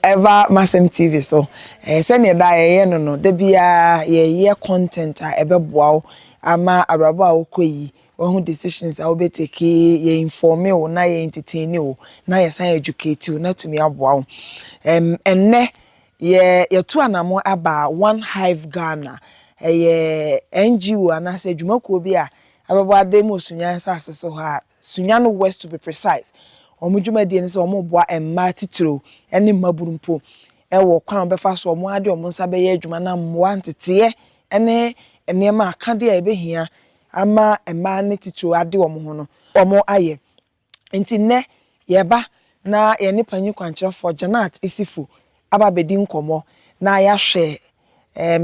ever Masem TV so send your die no de bia ye content a ebeboa ama abrabo a wokoyi wo decisions a wo be take ye inform you na ye entertain you na ye san educate you na tumi aboa wo enne ye to anamo aba WAN-HIVE Ghana NGO anase dwumako bi a ababo ade mo sunya nsase so ha sunya no west to be precise omo dwumadi ni se omo boa emma titiro ene maburumpo ewo kwan befa so omo ade omo nsa be ye adwuma na mmoa ntete ene enema akade a ebehia ama emma ne titiro ade omo ho no omo aye nti ne yeba na ye ne panyi kwankyerefo Janat Issifu aba bedi nkomo na ya hwe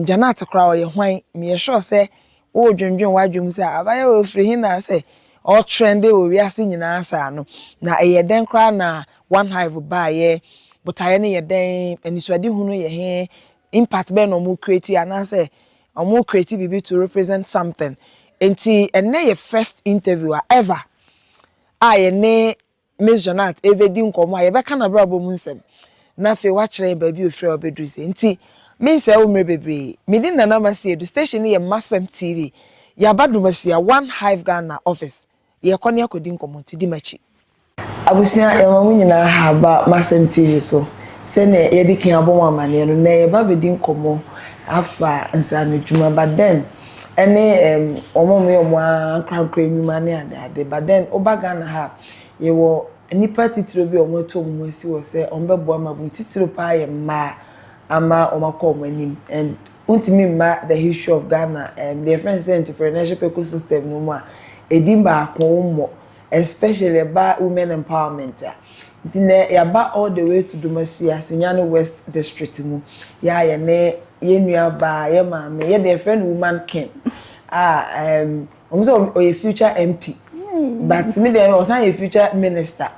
Janat kra ye hwan me ye sure say wo dwendwen wadwum say abaye wo firi hin na say all trend we wiase nyina sa no na eyeden kra na WAN-HIVE ba ye botaye ne yeden aniswade hunu ye he impact be no mo create ana say omo create bibi to represent something enti enne ye first interview ever aye ne Miss Janat ebedi nkomo aye be kana brabo mu nsem na fe wa kire ba bi ofre obedru se enti me say wo mre bebre me din na na masi edu station ye Masem TV ya badumasia WAN-HIVE Ghana office ye kone akodi nkomo ti di machi abusia ye mamu nyina ha ba Masem TV so se ne ye dikin abom amane no na ye ba bedi nkomo afa nsanu dwuma but then ene omomo ye mo ankrankra nyuma ne ade but then oba Ghana ha ye wo nipa titiro bi omo to mo asi wo se ombebo ma bu titiro pa ye ma ama omakom anim and untimi ma the history of Ghana and the friends entrepreneurship ecosystem no ma edimba akomo especially about women empowerment ntine ya ba all the way to Dumasia Sunyani West district mu ya ye ne ye nua ba ye ma me ye the friend woman king so a future MP but me there was a future minister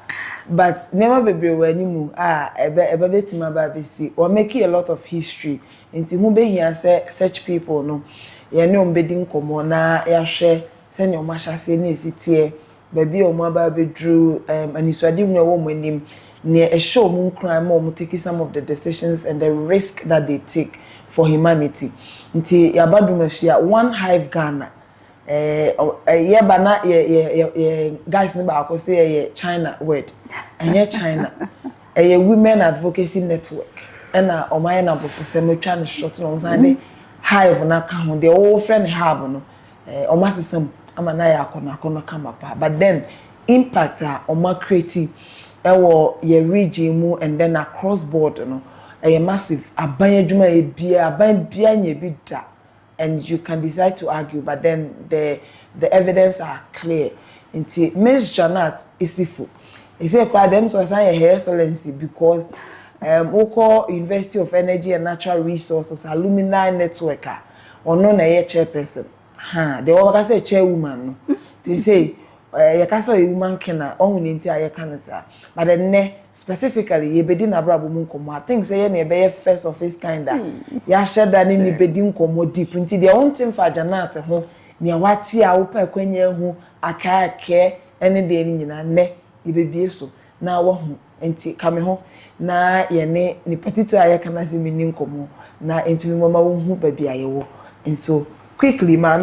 but never be wanimu ebe betima ba besti or making a lot of history nti hu be here say such people no ye ne ombedi nkomo na ya hwe se ne omahase na esitie baby omo ba bedru aniswade hu wo monim ne e show mu nkran ma omo take some of the decisions and the risk that they take for humanity nti ya badumafia WAN-HIVE Ghana ye bana ye guys ne ba akose ye China word enye China ye women advocacy network na omaye na bofose metwa ne short no sande hive na ka ho de o friend hub no omasesem ama na ya akona kama pa but then impact oma creative ewo ye region mu and then across border no massive aban adwuma e bia aban bia nya bi da and you can decide to argue but then the evidence are clear into Miss Janat Issifu is a crowd them so say her excellency because Oko University of Energy and Natural Resources alumni networker or no na ye chairperson they always say chairwoman no they say you can say a woman can only entire cancer but then specifically ye bedi na brabo mu nkomo I think say ye be first of his kind ya sheda ni bedi nkomo deep nti the one thing for Janat ho ne wati a wo pa kwanya hu akaake ene de ni nyina ne ye bebie so na wo hu nti kame ho na ye ne ni petito aye kana se mi nkomo na enti mi mama wo hu ba bia ye wo and so quickly ma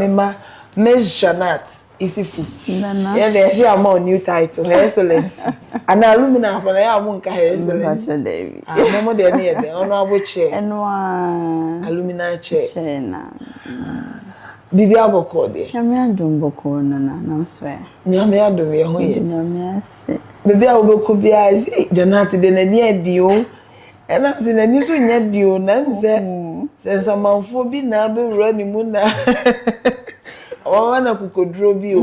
Miss Janat Issifu. Nana. Yeah, they hear more new title, Her Excellency. And alumina for the Amunka Her Excellency. Momo de near the honorable chair. And one alumina chair. Bibi aboko de. Nyame adom boko nana, na swear. Nyame adom ye ho ye. Nyame ase. Bibi aboko bia isi Janat de na ni adio. E na se na ni so nya dio na mse. Sense amanfo bi na be wura ni mu na. Wana kukodro bi o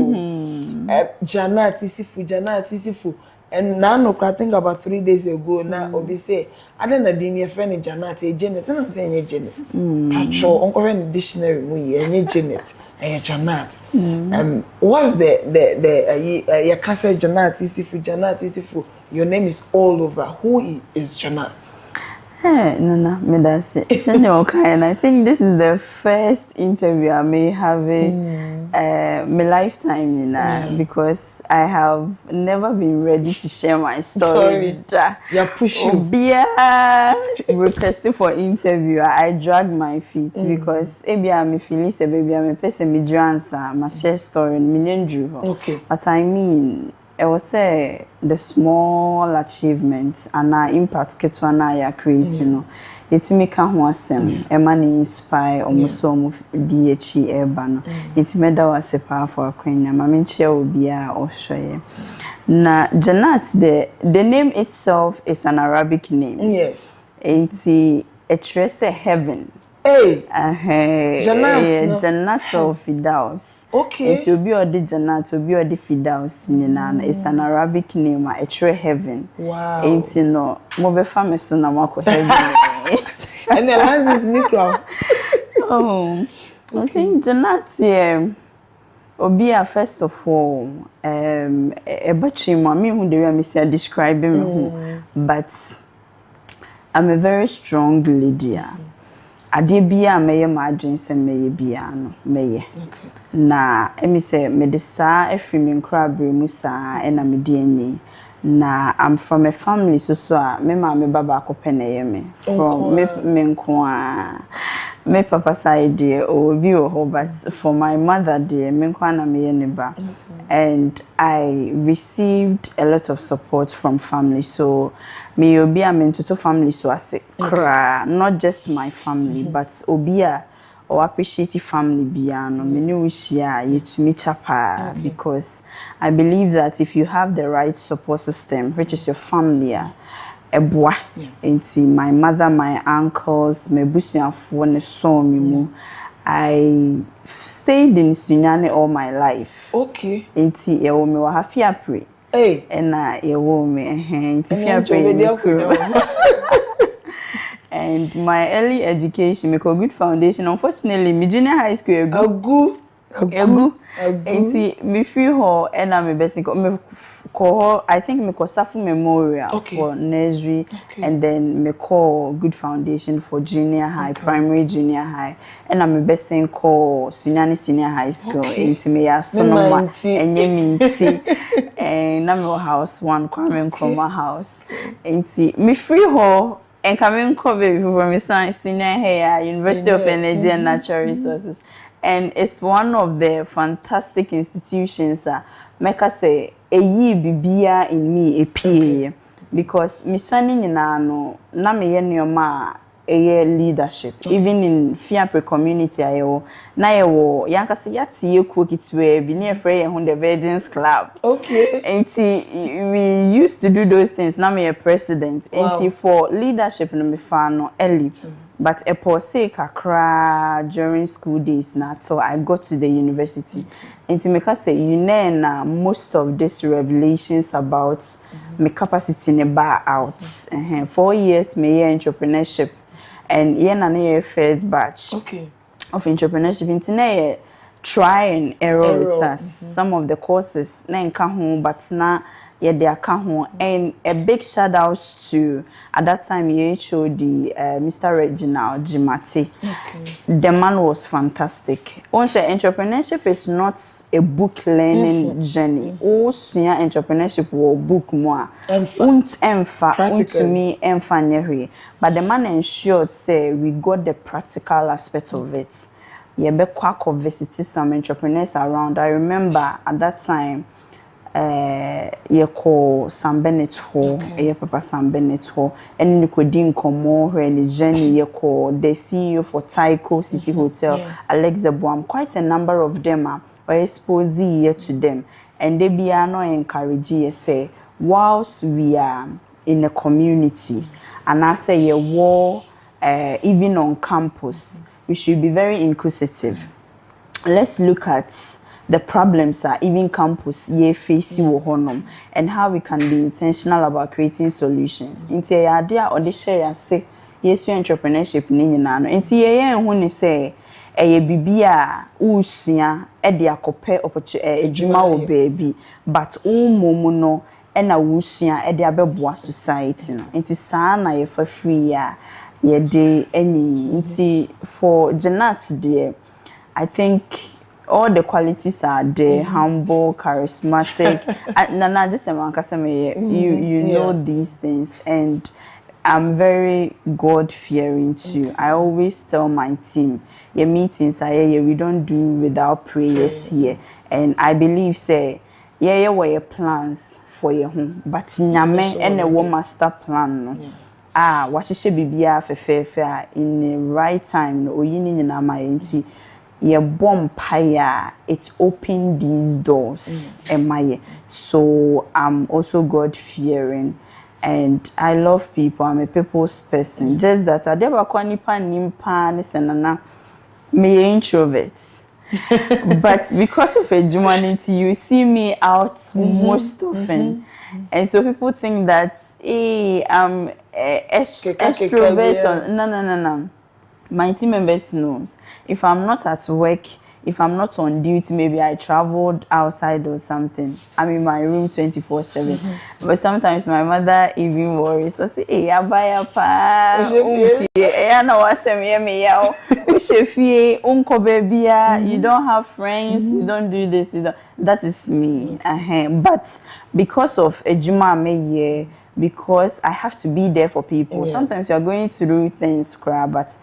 Janat Issifu and now I think about 3 days ago now obi say I don't know the friend Janat Janet and I'm saying Janet patrol uncle in dictionary mu ye Janet Janat what's the you can say Janat Issifu your name is all over who is Janat? Nana, me that's it. And I think this is the first interview I may have in my lifetime, because I have never been ready to share my story. Yeah, push you. Obia requesting for interview. I drag my feet because maybe I'm feeling say baby I'm a person me answer my share story million drew. Okay. But I mean, I was say the small achievements and our impact ketwana ya creating. It me can ho asem e man inspire almost so be a chi eba no it me da was a powerful akwanya ma me nche obi a ohwe na Janat the name itself is an Arabic name. Yes. It say heaven. Hey. Janat no. Janat of Fidaus. Okay. It will be or the Janat will be or the Fidaus it's an Arabic name it heaven. Wow. Ain't no mo be famous so na mo heaven. And the last is micro. Oh, okay. I think Janat Obia first of all a battery mommy who the way me say describing me but I'm a very strong lady. Ade bia meye ma adwen se meye bia no meye. Okay. Na emi se me de saa afri me nkra bremu saa e na me de anyi. Na I'm from a family so a me ma me baba akopɛ na ye me. From me nko a me papa side there obi o but for my mother there me nko na me ye ne ba. And I received a lot of support from family so me obi am into family so ase kra not just my family but obia or appreciate family bia no me no share yetumi chapa because I believe that if you have the right support system which is your family eboa enti my mother my uncles my busuafo ne so me mu I stayed in Sunyane all my life. Okay. Enti e wo me wa hafi apre. Hey. And you want me, and my early education, me good foundation. Unfortunately, me junior high school a good. And me free her and I'm a basic. Me call I think me call Safu Memorial for nursery, and then me call good foundation for junior high, primary, junior high, and I'm a best call senior high school. Into me ya sonoma and yemi and I'm house one Kwame Nkrumah house. Into me free her and coming cover from me science senior here University of Energy and Natural Resources. And it's one of the fantastic institutions make us say a ye bibia in me a PA because me swanning in no na me yenoma a leadership even in Fiapre community ayo na yewo yanka se yati cook it we be near frey on the Virgins Club. Okay. And we used to do those things na me a president and for leadership no me fa no elite. But a pose kakra during school days now, so I got to the university. And to make us say, you know, most of these revelations about my capacity in a bar out. 4 years, my entrepreneurship, and na first batch of entrepreneurship. Into try and error with us. Some of the courses na nka ho, but na they are home. And a big shout out to at that time HOD Mr. Reginald Jimati. The man was fantastic. Also, entrepreneurship is not a book learning journey. Also, entrepreneurship will book more. To me but the man ensured say we got the practical aspect of it. Yeah, be quack of visit some entrepreneurs around. I remember at that time ye call Sam Bennett ho, Papa Sam Bennett ho, and you could incomo when Jenny ye call the CEO for Taiko City Hotel, Alexa Boam. Quite a number of them are exposed here to them, and they be no encourage you say whilst we are in a community, and I say ye war even on campus, we should be very inquisitive. Let's look at the problems are even campus ye face honum and how we can be intentional about creating solutions. Into your idea or the share say yes, your entrepreneurship ni nano. Into ye when say a bibia usia edia kope ejuma o baby but momo and a wusia edia beboa society no. Into sana ye for free ye de any into for Janat dear. I think all the qualities are there, humble, charismatic. Nana, just you know these things, and I'm very God-fearing too. I always tell my team, your meetings are here, we don't do without prayers here. And I believe, say, yeah, were your plans for your home, but nyame and a master plan. No. What should be fair in the right time, or you need na my auntie. Your bomb pie, it's opened these doors, so I'm also God-fearing. And I love people. I'm a people's person. Just that I never quantipa nimpa nisenana me introvert. But because of humanity, you see me out most often. And so people think that hey, I'm extrovert. No. My team members knows. If I'm not at work, if I'm not on duty, maybe I traveled outside or something, I'm in my room 24/7. But sometimes my mother even worries. So say, hey, abaya pa, you don't have friends, you don't do this, you don't. That is me. But because of ejuma me, because I have to be there for people. Sometimes you are going through things, but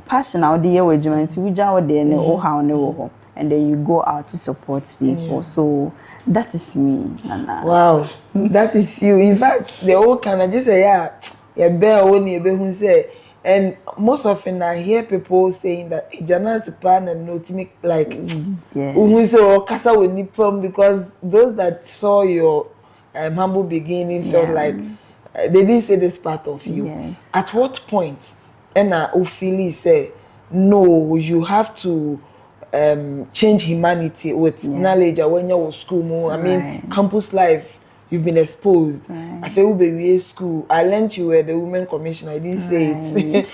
passion out there with humanity, we just there and then you go out to support people. So that is me, Nana. Wow, that is you. In fact, the whole can I just say, say, and most often I hear people saying that Janat plan and no to make like Kasa with Nippon, because those that saw your humble beginning felt like they didn't say this part of you. At what point? And Ophili say, no, you have to change humanity with knowledge when you're school. I mean, campus life, you've been exposed. I feel we school. I learned you were the women commissioner. I didn't say it.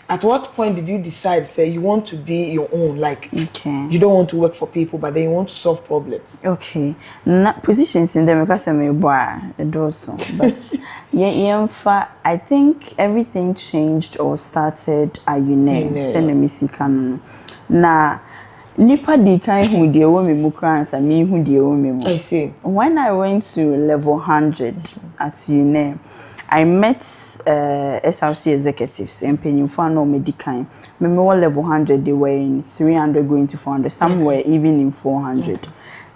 At what point did you decide, say, you want to be your own? Like, you don't want to work for people, but then you want to solve problems. Okay. Positions in them, because I'm a boy, but I think everything changed or started at UNE. Na nipa di kan hu de wo me mukransa me hu de wo me. I see. When I went to level 100 at UNE, I met SRC executives and penyimfo no medican. Me level 100, they were in 300 going to 400, some were even in 400.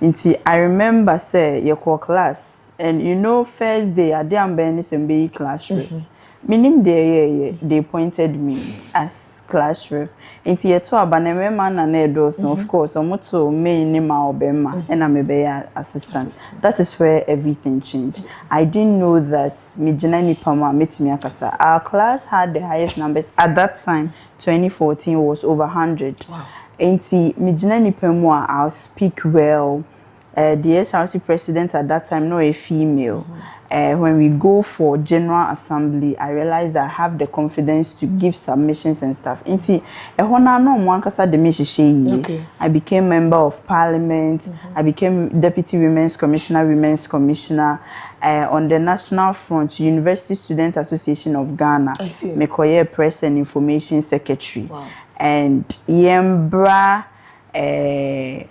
Until I remember say your core class, and you know first day I dey am some be class reps. Meaning they appointed me as class rep. Until you to abaneme man and edos, of course, omoto me ni ma obema and I'm a assistant. That is where everything changed. I didn't know that Mijinani Pama met me akasa. Our class had the highest numbers at that time. 2014 was over 100. Wow. Until Mijinani Pamwa, I'll speak well. The SRC president at that time, not a female. When we go for General Assembly, I realized I have the confidence to give submissions and stuff. I became member of parliament. I became deputy women's commissioner. On the national front, University Student Association of Ghana, Mekoye Press and Information Secretary. Wow. And Yembra.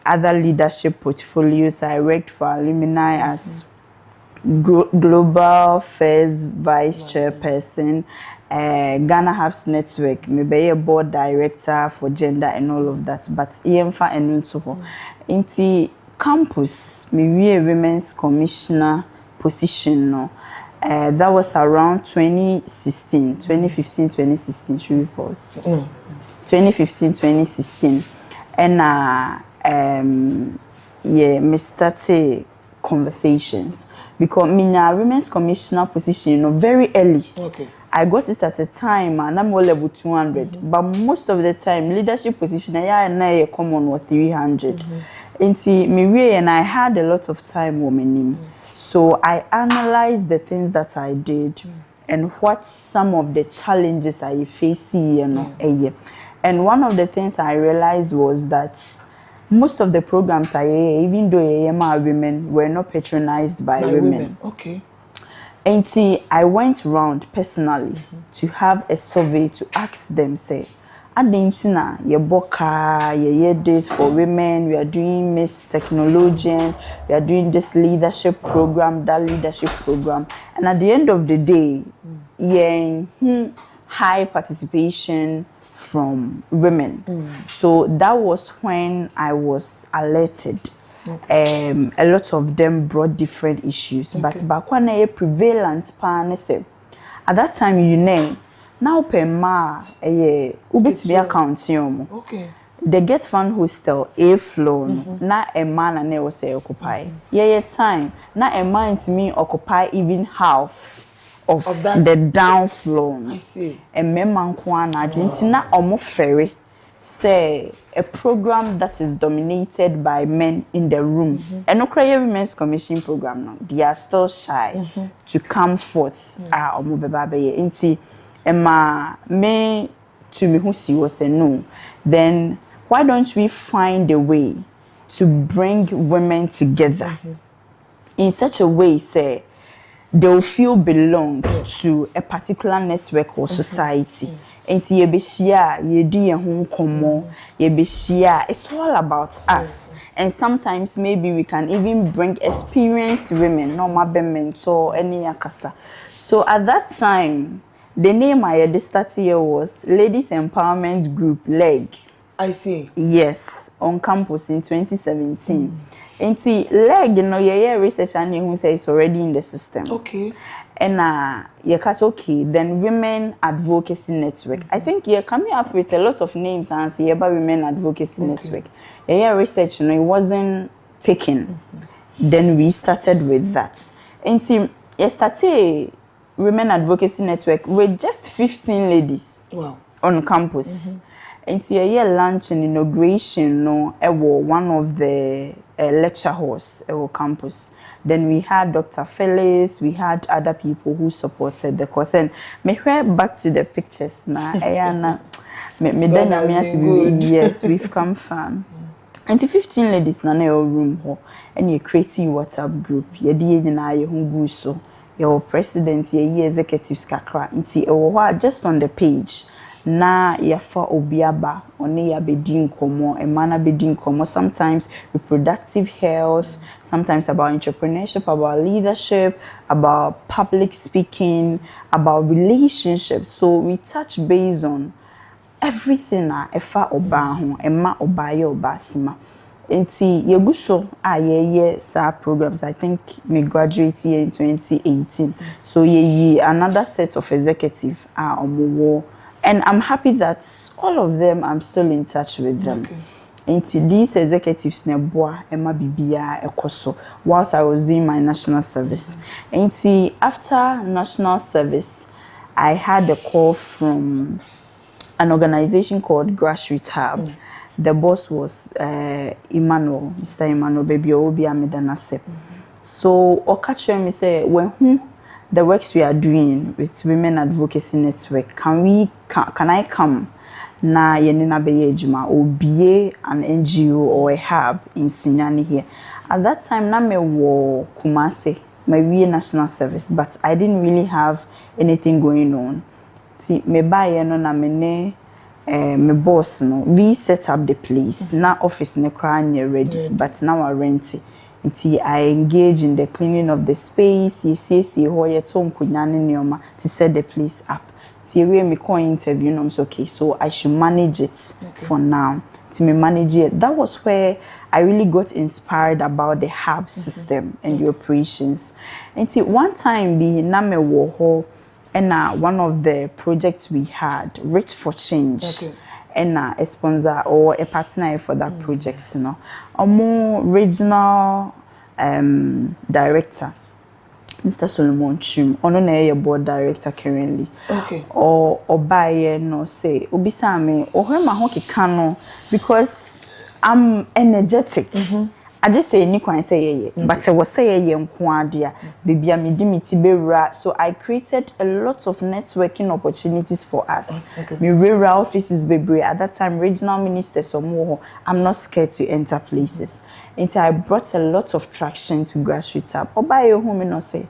Other leadership portfolios. I worked for alumni as Global Affairs Vice Chairperson, Ghana-HIVE Network, maybe a board director for gender and all of that. But EMFA and into campus, maybe a women's commissioner position. No, that was around 2015, 2016. Should we pause? 2015, 2016. And me started conversations because me na women's commissioner position very early. I got it at a time and I'm level 200, but most of the time leadership position I common or 300. And I had a lot of time women. So I analyzed the things that I did and what some of the challenges I face And one of the things I realized was that most of the programs even though women, were not patronized by women. And I went around personally to have a survey to ask them, say, Adintina, ye boka, ye this for women, we are doing Miss Technologian, we are doing this leadership program, that leadership program. And at the end of the day, high participation from women. So that was when I was alerted. A lot of them brought different issues, but back when I prevalent at that time, you know, now per ma ubit be account okay. The Get Fund Hostel a flow na a man and was say occupy. Yeah, time na a man to me occupy even half of that, the down floor. I see. A memman kwana Argentina omo ferry say a program that is dominated by men in the room. And no cry women's commission program now. They are still shy to come forth. Omo bebabe inti Emma me to me who see was a no. Then why don't we find a way to bring women together in such a way, say, they'll feel belong to a particular network or society. And it's all about us. And sometimes maybe we can even bring experienced women, no mabe mentor, any akasa. So at that time, the name I had started here was Ladies Empowerment Group LEG. I see. Yes, on campus in 2017. And see, LEG, you know, your research and you say it's already in the system. Okay. And okay, then Women Advocacy Network. I think you're coming up with a lot of names and say about Women Advocacy Network. Your research, you know, it wasn't taken. Then we started with that. And see, yesterday, Women Advocacy Network with just 15 ladies on campus. And see, a year lunch and inauguration, no, one of the lecture halls at campus. Then we had Dr. Phyllis, we had other people who supported the course. And me back to the pictures now. Yes, we've come far. And the 15 ladies na your room ho, and you creating WhatsApp group. You did na your home so your president, your executives kakra. Inti just on the page. Na yafa obiaba one ya bedin komo emana bedin komo sometimes reproductive health, sometimes about entrepreneurship, about leadership, about public speaking, about relationships. So we touch base on everything na efa oba ho ema obaye obasima. Enti yeguso ye sa programs. I think me graduate here in 2018. So ye another set of executive omowo. And I'm happy that all of them, I'm still in touch with them. And these executives, Emma Bibia, Ekoso, whilst I was doing my national service. And after national service, I had a call from an organization called Grassroots Hub. The boss was Emmanuel, Mr. Emmanuel, baby, Obi Amedanase. So, Okacho me say, when the works we are doing with Women Advocacy Network, can I come na yenina beye ejuma or be an NGO or a hub in Sunyani here? At that time, na me wo Kumase, my national service, but I didn't really have anything going on. See, me buy no na me boss no, we set up the place. Na office ne crying ready, but now I rent it. I engage in the cleaning of the space, to set the place up. Me call interview, okay, so I should manage it for now. To me manage it. That was where I really got inspired about the hub system and the operations. And one time be Name Woho and one of the projects we had, Rich for Change. And a sponsor or a partner for that project, you know. A more regional director, Mr. Solomon Chum, on board director currently. Or buy no say, Obisame, or her mahoki cano, because I'm energetic. I just say Nico and say but I was say baby so I created a lot of networking opportunities for us. Me rural offices baby at that time regional ministers or more. I'm not scared to enter places. Until I brought a lot of traction to Grassroots Hub. Or buy your home and say,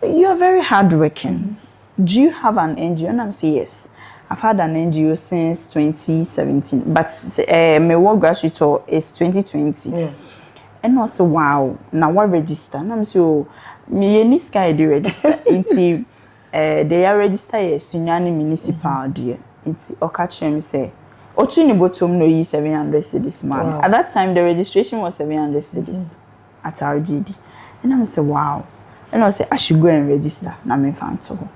you are very hardworking. Do you have an NGO? And I'm saying yes. I've had an NGO since 2017, but my work graduate is 2020. Yeah. And also, wow, now what register? And I'm so me any sky de register. Into they are registered Sunyani municipal dear. It's Okachi me say. Ochini bottom no yi 700 cedis man. Wow. At that time the registration was 700 cedis at RGD. And I'm say wow. And I say I should go and register. Na me fan to.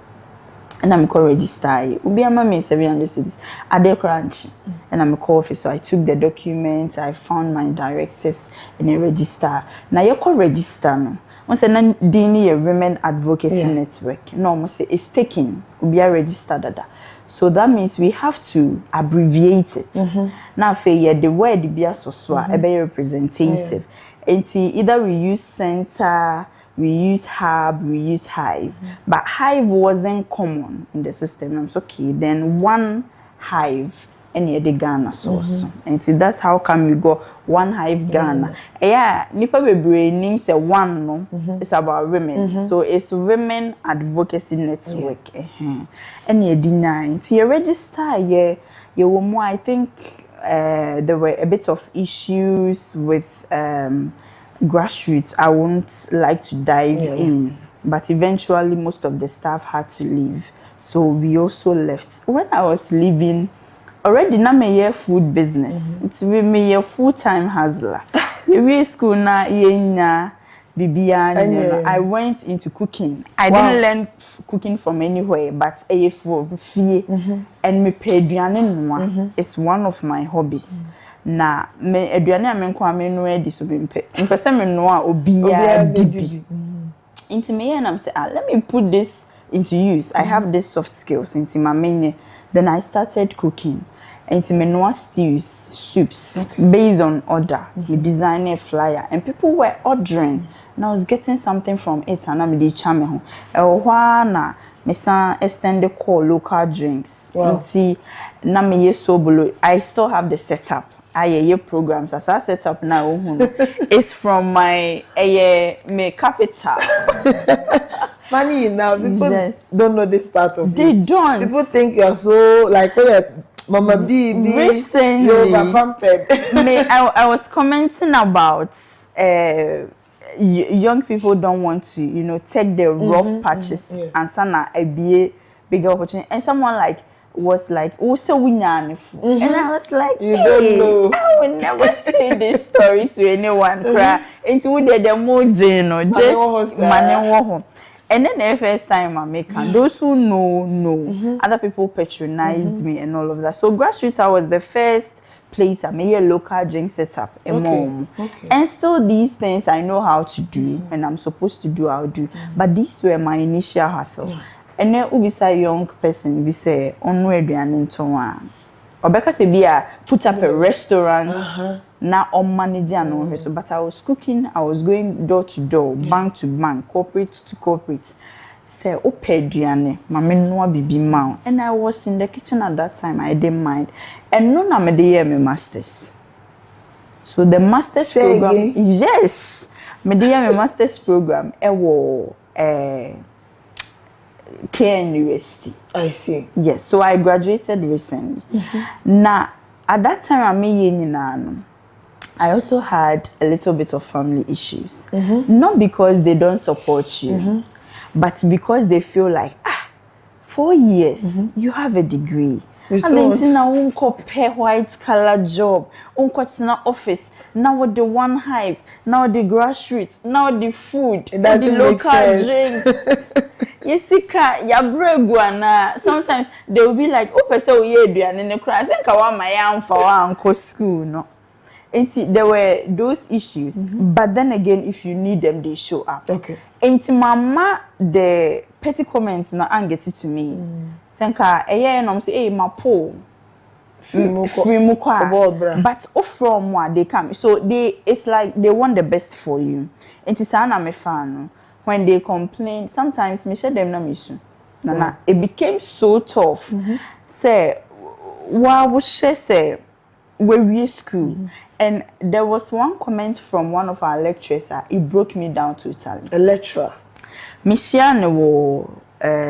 And I'm call register. Ubi ama me 700 cedis. Ade crunch. And I'm call office. So I took the documents. I found my directors and I register. Now you call register no. I say na dini a women advocacy network. No, I say it's taken. Ubi a register dada. So that means we have to abbreviate it. Now, the word be so a be representative. And either we use center, we use hub, we use hive. But hive wasn't common in the system. I'm okay. Then one hive any the Ghana source. And that's how come we go WAN-HIVE Ghana. Yeah, nipa bebre name say one no. It's about women. So it's women advocacy network. And you deny. You register you were more, I think there were a bit of issues with grassroots. I won't like to dive in. But eventually most of the staff had to leave. So we also left. When I was leaving, already na me year food business. It's me year full-time hustler. We school na yenya bibia. I went into cooking. I didn't learn cooking from anywhere, but for fee and me pay aduane it's one of my hobbies. Na me aduane a me kwa me no edi so be mpe. Mpese me no a obia bibi. Into me and I'm say, let me put this into use. I have this soft skills into my main. Then I started cooking. Into menoa stews, soups, based on order. We designed a flyer, and people were ordering. And I was getting something from it, and I'm the chame home. Me san extend the call local drinks. Into na me ye so below. I still have the setup. I programs as I set up now. It's from my me capital. Funny enough, people don't know this part of They don't. People think you're so like Mama B. Recently, you're pampered. I was commenting about young people don't want to, take the rough patches and sana a bigger opportunity. And someone was like, oh, so we and I was like, you don't know. I would never say this story to anyone. Cry into the more just money. And then the first time I make those who know. Other people patronized me and all of that. So grassroots was the first place I made a local drink setup. And still these things I know how to do and I'm supposed to do, I'll do. But these were my initial hustle. And then ubisa young person we say onwe aduane ntonwa. Obeka se bia put up a restaurant na on manager no so but I was cooking, I was going door to door, bank to bank, corporate to corporate. Say ope aduane mama no bibi ma. And I was in the kitchen at that time, I didn't mind. And no na me dey hear me masters. So the masters program yes, me dey hear me masters program ewo University. I see. Yes, so I graduated recently. Now, at that time, I also had a little bit of family issues. Not because they don't support you, but because they feel like, 4 years, you have a degree. And then unko pay white collar job, unko tina office. Now with the WAN-HIVE, now the grassroots, now the food, the local drinks. You see, sometimes they will be like, oh, person, yeah, and in the class, I think I want my young for one school, no. And there were those issues, but then again, if you need them, they show up. Okay. And mama, the petty comments now and get it to me. Senka, and I'm saying, hey, my po. But from what they come, so it's like they want the best for you. And it's an fan. When they complain, sometimes me share them na misu. Nana, it became so tough. Say, why would she say we school? And there was one comment from one of our lecturers. It broke me down totally. A lecturer. Michiane wo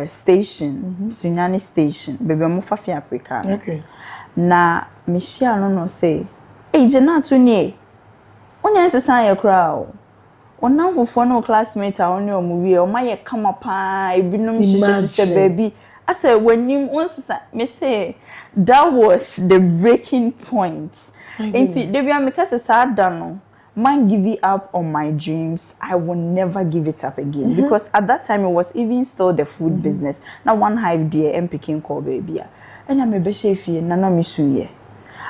station, Sunyani station, baby mo fa fi Africa. Okay. Na Michelle no say, "Hey, Janat Issifu, onya sesa ye kra o. Onamfofo no classmate a onye omuwie o ma ye kama pa ebinom hihye baby." I said when you once me say that was the breaking point. Enti Debia make say sad no. Man giving up on my dreams, I will never give it up again. Because at that time it was even still the food business. Now WAN-HIVE dear and picking call baby. And I'm a beshefi nana misuye.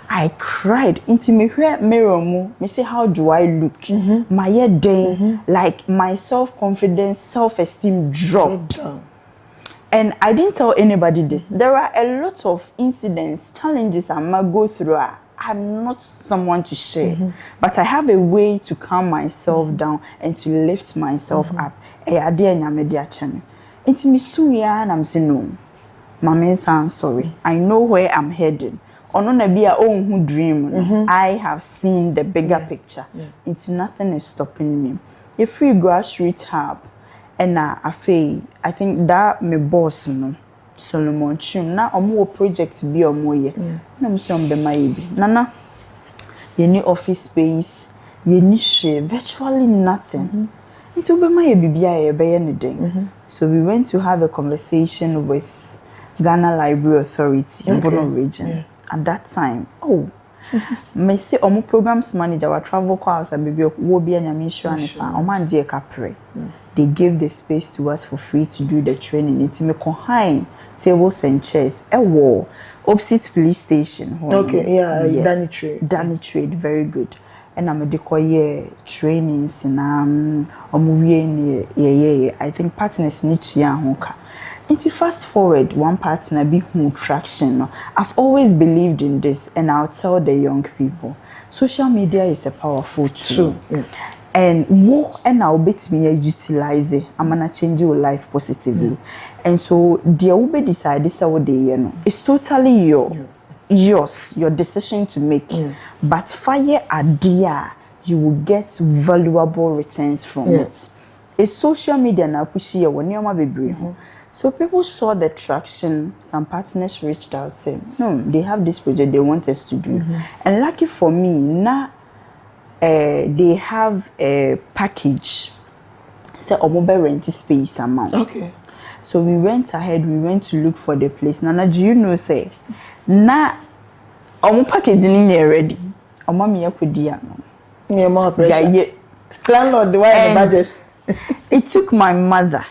I cried into me mirror me say how do I look? My head day like my self-confidence, self-esteem dropped. And I didn't tell anybody this. There are a lot of incidents, challenges I might go through. I'm not someone to share, but I have a way to calm myself down and to lift myself up. And I'm saying no, Mama, I'm sorry. I know where I'm headed. Who dream. I have seen the bigger picture. It's nothing is stopping me. A free grassroots hub, and I think that my boss no. Solomon Chum na omo project bi omo ye na mo so mbe mayebi nana ye ni office space ye ni share virtually nothing into be mayebi bia ye be ye ne den. So we went to have a conversation with Ghana Library Authority in Bono region. At that time me say omo programs manager wa travel calls and baby wo bia nyame hwa ne pa omo anje kapre. They gave the space to us for free to do the training. It's me high tables and chairs. Opposite police station. Okay, yeah, yes. Danny Trade, very good. And I'm a decoy trainings and I think partners need to honka. And to fast forward, one partner be traction. I've always believed in this, and I'll tell the young people. Social media is a powerful tool. Yeah. And more and I'll bet me utilize it. I'm gonna change your life positively. And so the will be decide this what they it's totally yours, your decision to make. But fire idea, you will get valuable returns from it. It's social media now push you when you're baby. So people saw the traction, some partners reached out saying, no, they have this project they want us to do. And lucky for me, now they have a package. Say mobile rent space amount. Okay. So we went ahead, we went to look for the place. Nana, do you know say na package in ready. Me akudia no. Yeah, more pressure. Landlord the way the budget. It took my mother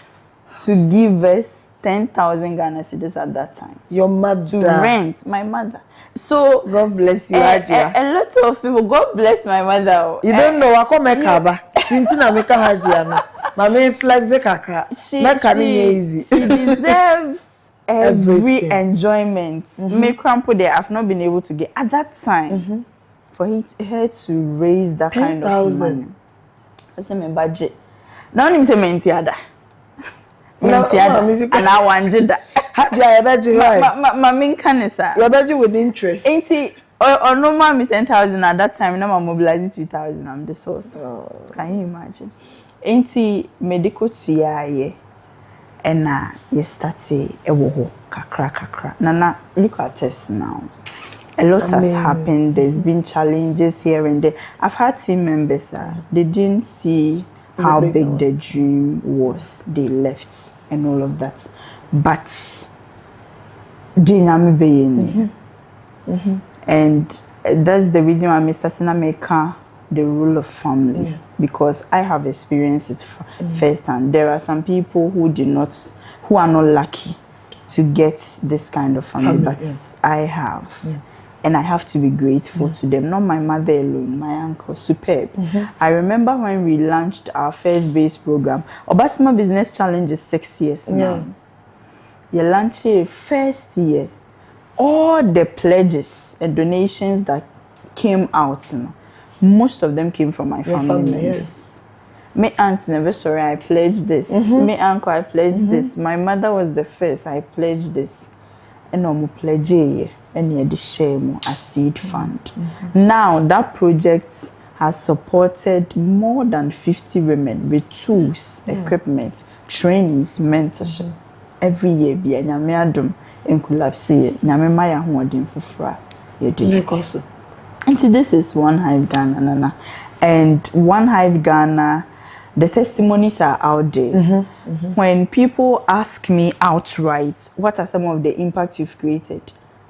to give us 10,000 Ghana cedis at that time. Your mother to rent, my mother. So God bless you, Hajia. A lot of people, God bless my mother. You don't know what come make haba. Since na make Hajia no. Mama flex the kakra. Make easy. She deserves every enjoyment. Make crampo there. I've not been able to get at that time for her to raise that 10, kind of money. I say my budget. Now I'm saying my other. No, and I wanted that. My main cancer. Your budget with interest. Ain't it? Or no, mommy 10,000 at that time. Now I'm mobilizing 2,000. I'm the source. Can you imagine? Ain't it medical tia and you start say a woho kakra. Nana, look at us now. A lot has happened. There's been challenges here and there. I've had team members. They didn't see how big the dream was. They left and all of that. But dynamic being and that's the reason why I'm starting to make the rule of family because I have experienced it firsthand. There are some people who are not lucky to get this kind of family, but I have. And I have to be grateful to them. Not my mother alone, my uncle, superb. I remember when we launched our first base program. Obasma Business Challenge is 6 years now. You launched it first year. All the pledges and donations that came out, most of them came from my family members. My aunt never sorry, I pledged this. My uncle, I pledged this. My mother was the first, I pledged this. And I'm pledge and the shame a seed fund. Now that project has supported more than 50 women with tools, equipment, trainings, mentorship. every year be nyame adom enkulapse nyame ma ya hoden fofora ye do because and this is WAN-HIVE Ghana nana and WAN-HIVE Ghana the testimonies are out there. When people ask me outright what are some of the impacts you've created,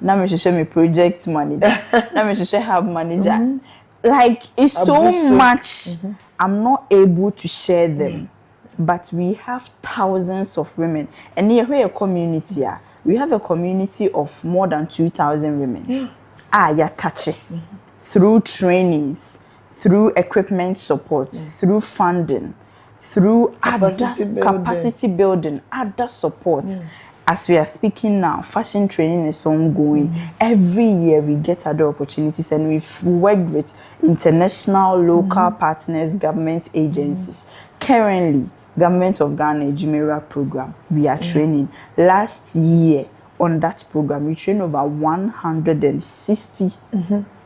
now me show me project manager, now me show hub manager, like it's so much I'm not able to share them. But we have thousands of women, and here we a community. We have a community of more than 2,000 women. Yeah, catch it through trainings, through equipment support, through funding, through capacity building, other support. As we are speaking now, fashion training is ongoing. Every year we get other opportunities, and we've worked with international, local partners, government agencies. Currently, Government of Ghana Jumera program, we are training. Last year on that program, we trained over 160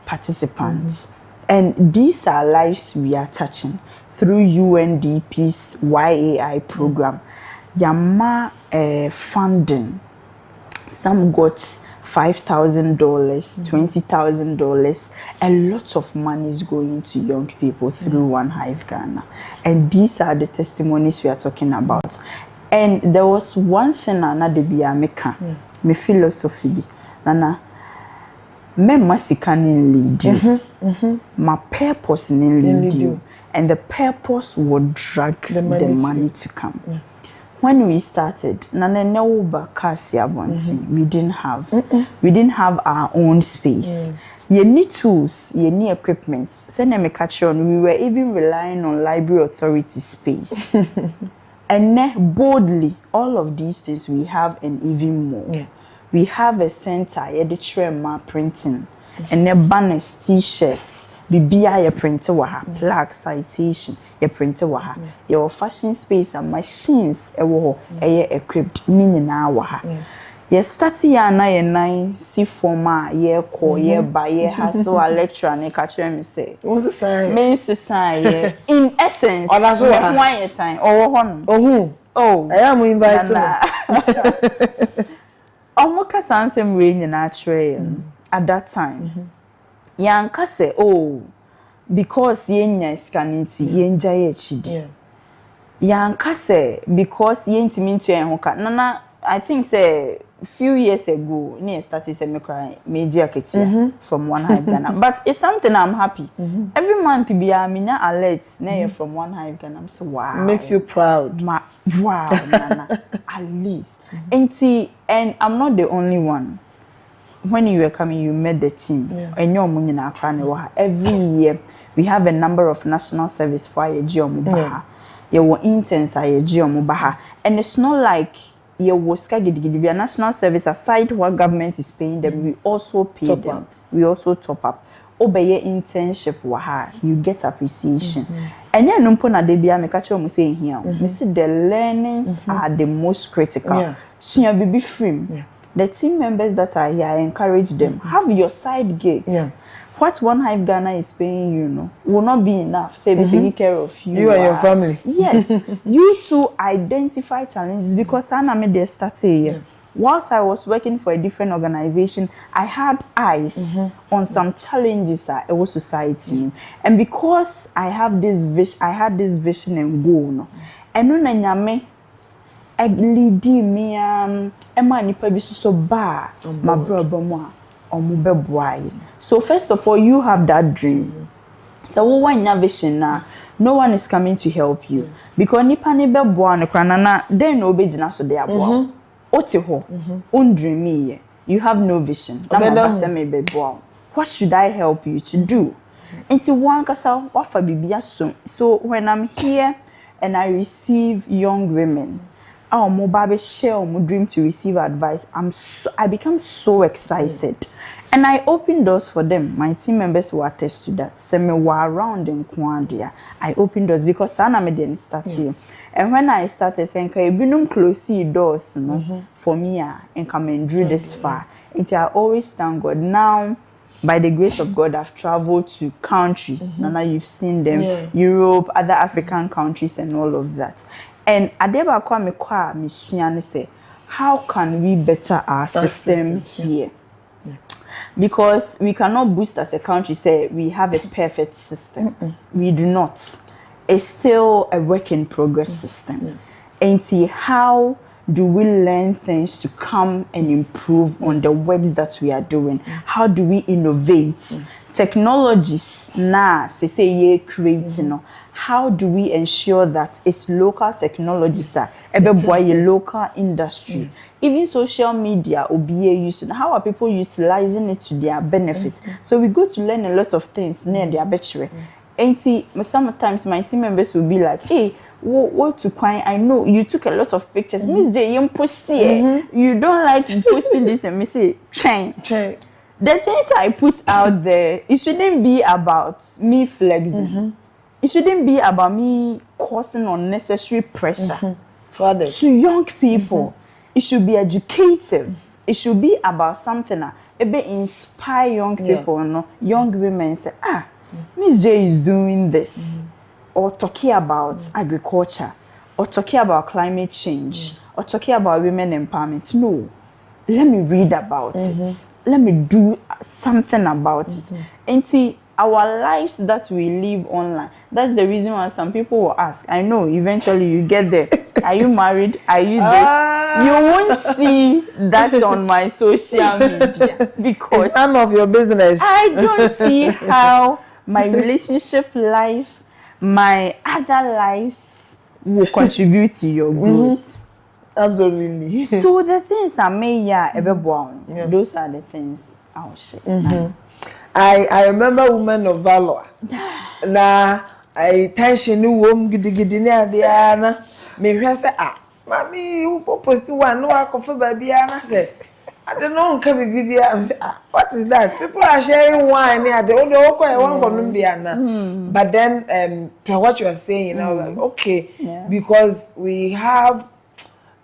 participants. And these are lives we are touching through UNDP's YAI program. Yama funding. Some got $5,000, $20,000. A lot of money is going to young people through WAN-HIVE Ghana. And these are the testimonies we are talking about. And there was one thing another be America, my philosophy. Nana, me masikanin lead you. My purpose in lead you. And the purpose will drag the money to come. When we started, we didn't have our own space. You need tools, you need equipment. We were even relying on library authority space. And boldly, all of these things we have and even more. We have a center, editorial printing, and then banners, t-shirts, BBI printer waha, plaque citation, a printer waha. Your fashion space and machines equipped nina waha. Ye stati ya na ye nine si forma ye ko ye ba ye haso a lecture ne catch me say. What's the sign? Main society in essence. Oh, that's what one year time. Oh, I am invited. Omoka sansem we nyina atwe at that time. Yanka say because yenya scanity yenja ye chidi. Yanka say because yentimi ntu enhoka. Nana I think say few years ago, near started semi major kitchen from WAN-HIVE Ghana. But it's something I'm happy. Every month be a mina alerts near from WAN-HIVE Ghana. I'm so wow. Makes you proud. Wow, Nana. At least. And I'm not the only one. When you were coming, you met the team. And you're moving every year we have a number of national service for a geomubaha. You were intense a geomubaha. And it's not like your a national service aside what government is paying them, we also pay them. We also top up. Obey internship waha, you get appreciation. And yeah, no pona debia me catch you saying here. Me see the learnings are the most critical. So you be free. The team members that are here, I encourage them. Have your side gigs. What WAN-HIVE Ghana is paying you, will not be enough. Say, be taking care of you. You and your family. Yes. You to identify challenges because I made the start here. Whilst I was working for a different organization, I had eyes on some challenges at our society. And because I have this vision, I had this vision and goal. And no nyame leadi me ema nipa bi so ba my brother mo so first of all, you have that dream. So when you vision now, no one is coming to help you because nipa ni be boa no kranana then no be gina so dey aboa. Oti ho on dream me you have no vision. What should I help you to do? Into one kasa wafa bibia so when I'm here and I receive young women, our mobile share my dream to receive advice, I become so excited. And I open doors for them. My team members will attest to that. So me were around in Kwandia. I open doors because I didn't start here. And when I started saying, "Can you close doors for me and come and drew this far?" I always thank God. Now, by the grace of God, I've traveled to countries. Nana, you've seen them, Europe, other African countries, and all of that. And Adeba kwa me kwa misuani say, how can we better our system here? Because we cannot boost as a country, say we have a perfect system. We do not. It's still a work in progress system. And see, how do we learn things to come and improve on the works that we are doing? How do we innovate? Technologies now, say you create, how do we ensure that it's local technologies are local industry? Even social media or be used. How are people utilizing it to their benefit? So we go to learn a lot of things near their bachelor. And see, sometimes my team members will be like, hey, what to find? I know you took a lot of pictures. Miss J, you you don't like posting this and me say, change. The things I put out there, it shouldn't be about me flexing. It shouldn't be about me causing unnecessary pressure for others. To young people. It should be educative. It should be about something that inspire young people, young women say, Miss J is doing this, or talking about agriculture, or talking about climate change, or talking about women empowerment. No, let me read about it. Let me do something about it. And see, our lives that we live online, that's the reason why some people will ask. I know eventually you get there. Are you married? Are you this? You won't see that on my social media because it's none of your business. I don't see how my relationship life, my other lives will contribute to your growth. Absolutely. So the things I may those are the things I'll share. I remember Women of Valor. Na I tension you wom gidi ni adiana. Me say mami who post one no I confirm baby and say I don't know can be I say what is that? People are sharing wine here. They one Colombiana. But then what you are saying, I was like, okay, because we have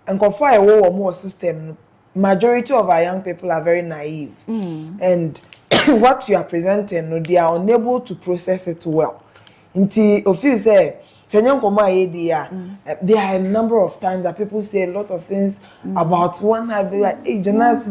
and for a more system, majority of our young people are very naive. And what you are presenting, they are unable to process it well. Until if you say, there are a number of times that people say a lot of things about WAN-HIVE. They're like, hey, Janat,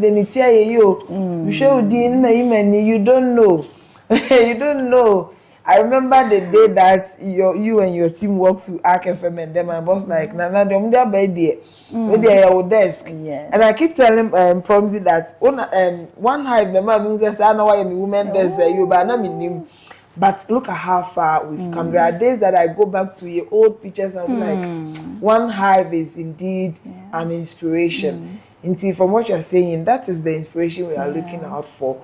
you don't know. You don't know. I remember the day that you and your team walked through Arc FM and then my boss like, Nana, they're by there. They're your desk. And I keep telling Promsy that WAN-HIVE, the man says, I know why I'm a woman, there's you, but I'm in him. But look at how far we've come. There are days that I go back to your old pictures and I'm like, WAN-HIVE is indeed an inspiration. Indeed, from what you're saying, that is the inspiration we are looking out for.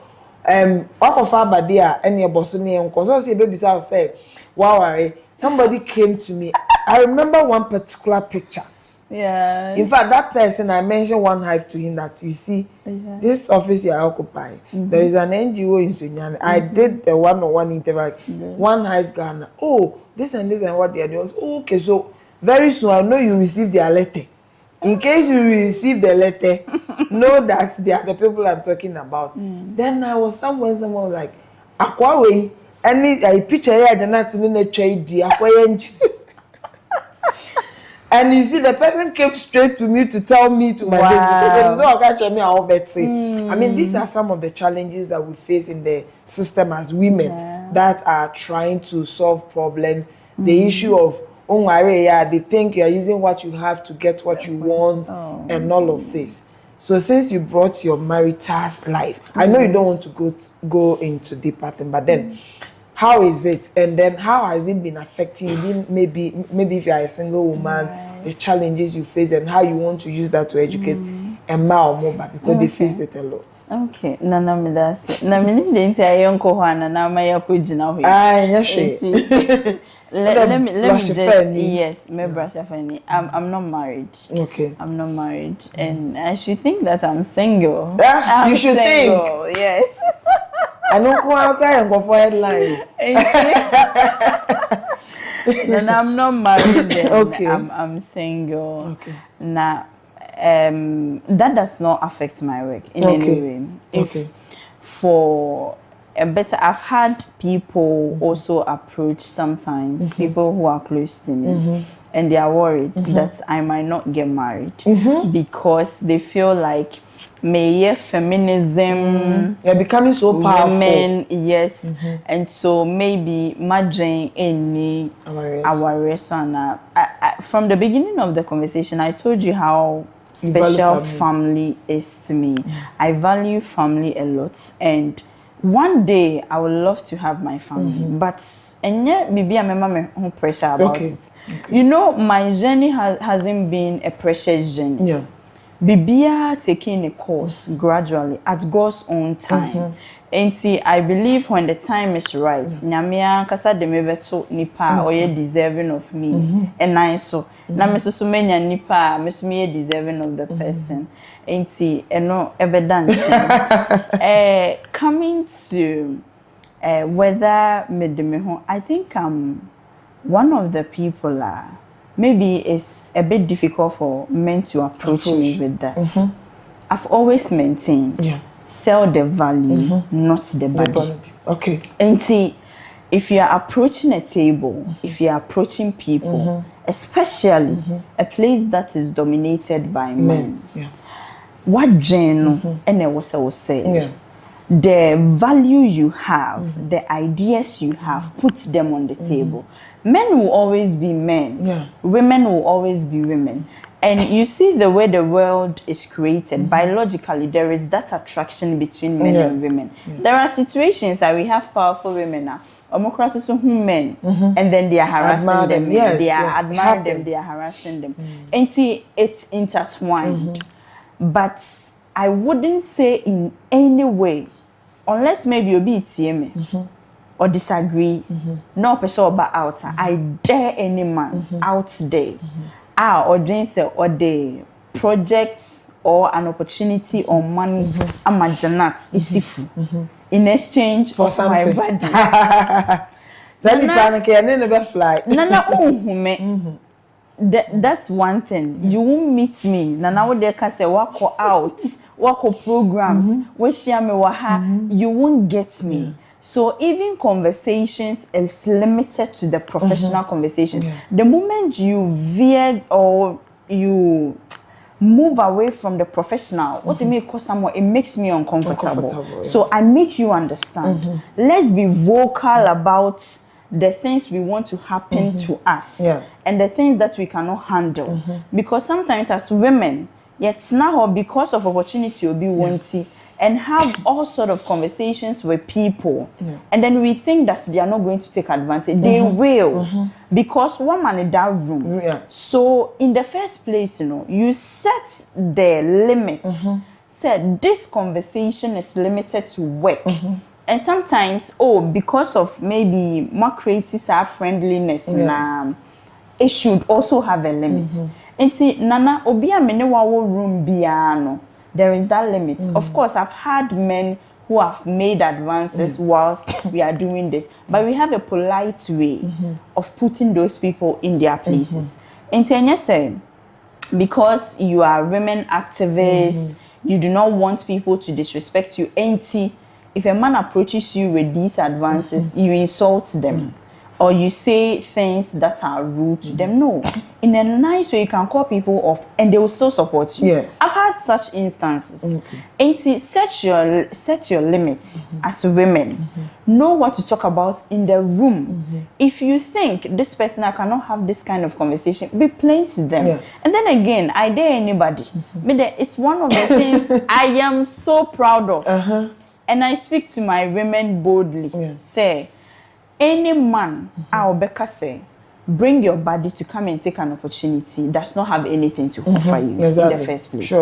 Somebody came to me. I remember one particular picture. In fact, that person, I mentioned WAN-HIVE to him that you see, this office you are occupying, there is an NGO in Sunyani. I did the one-on-one interview, WAN-HIVE Ghana. Oh, this and what they are doing. Oh, okay, so very soon I know you received their letter. In case you receive the letter, know that they are the people I'm talking about. Then I was someone was like, Akwawe, any picture here, Janat Issifu trade the Akwawe. And you see, the person came straight to me to tell me to my business. I mean, these are some of the challenges that we face in the system as women that are trying to solve problems. The issue of they think you are using what you have to get what you want and all of this. So since you brought your marital life, I know you don't want to go into deeper thing, but then how is it? And then how has it been affecting you? Maybe if you are a single woman, the challenges you face and how you want to use that to educate and more because they face it a lot. Okay. Nana me that's na me need to ayon ko hwana na ma yakujina ho. Let me just me brush funny. I'm not married. Okay. I'm not married and I should think that I'm single. You should single, think. Yes. I don't go out there and go for headline. And I'm not married. Okay. I'm single. Okay. Now, that does not affect my work in any way. If for better. I've had people also approach sometimes, people who are close to me, and they are worried that I might not get married because they feel like feminism, you're becoming so powerful. Women, yes, and so maybe margin any our son. From the beginning of the conversation, I told you how special family is to me. I value family a lot, and one day I would love to have my family, but and yet maybe I'm no pressure about it. You know, my journey hasn't been a pressure journey. Yeah. Bibia taking a course gradually at God's own time. And see, I believe when the time is right, Nyamia kasa de mebeto nipa or ye deserving of me. And I so na me so menya nipa me so me deserving of the person. And see, no evidence. Coming to whether me home, I think I'm one of the people maybe it's a bit difficult for men to approach me with that. I've always maintained sell the value, not the body. Okay. And see, if you are approaching a table, if you are approaching people, especially a place that is dominated by men, what Jane and was say, the value you have, the ideas you have, put them on the table. Men will always be men. Women will always be women. And you see the way the world is created, biologically, there is that attraction between men and women. There are situations that we have powerful women now, men, and then they are harassing them. They are admiring them, they are harassing them. And see, it's intertwined. But I wouldn't say in any way, unless maybe you'll be TM. Or disagree, no person about out. I dare any man out there, or say or the projects or an opportunity or money. I'm a Janat Issifu in exchange for my body. That's one thing. You won't meet me. Nana would say walk out, walk programs. Where share me waha. You won't get me. So even conversations is limited to the professional conversations. The moment you veer or you move away from the professional, what they may call someone, it makes me uncomfortable. So I make you understand. Let's be vocal about the things we want to happen to us and the things that we cannot handle. Because sometimes as women, yet now because of opportunity will be wanting. And have all sort of conversations with people, and then we think that they are not going to take advantage. They will, because one man in that room. So in the first place, you know, you set the limits. Said this conversation is limited to work, and sometimes, because of maybe more creative friendliness, it should also have a limit. And see, Nana obia menewa room biano. There is that limit. Of course, I've had men who have made advances whilst we are doing this, but we have a polite way of putting those people in their places. And Tanya said, because you are women activists, you do not want people to disrespect you. Auntie, if a man approaches you with these advances, you insult them. Or you say things that are rude to them. No. In a nice way, you can call people off and they will still support you. I've had such instances. And set your limits as women. Know what to talk about in the room. If you think this person, I cannot have this kind of conversation, be plain to them. And then again, I dare anybody. It's one of the things I am so proud of. And I speak to my women boldly. Say, any man, I'll say, bring your body to come and take an opportunity does not have anything to offer you in the first place.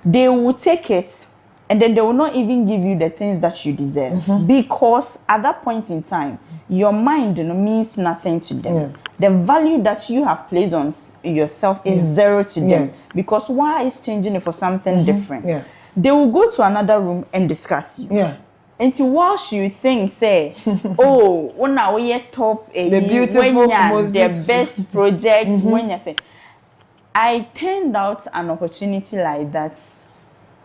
They will take it and then they will not even give you the things that you deserve. Because at that point in time, your mind means nothing to them. The value that you have placed on yourself is zero to them. Because why is changing it for something different? They will go to another room and discuss you. Until whilst you think, say, oh, when now we top the beautiful, the best project, when you say, I turned out an opportunity like that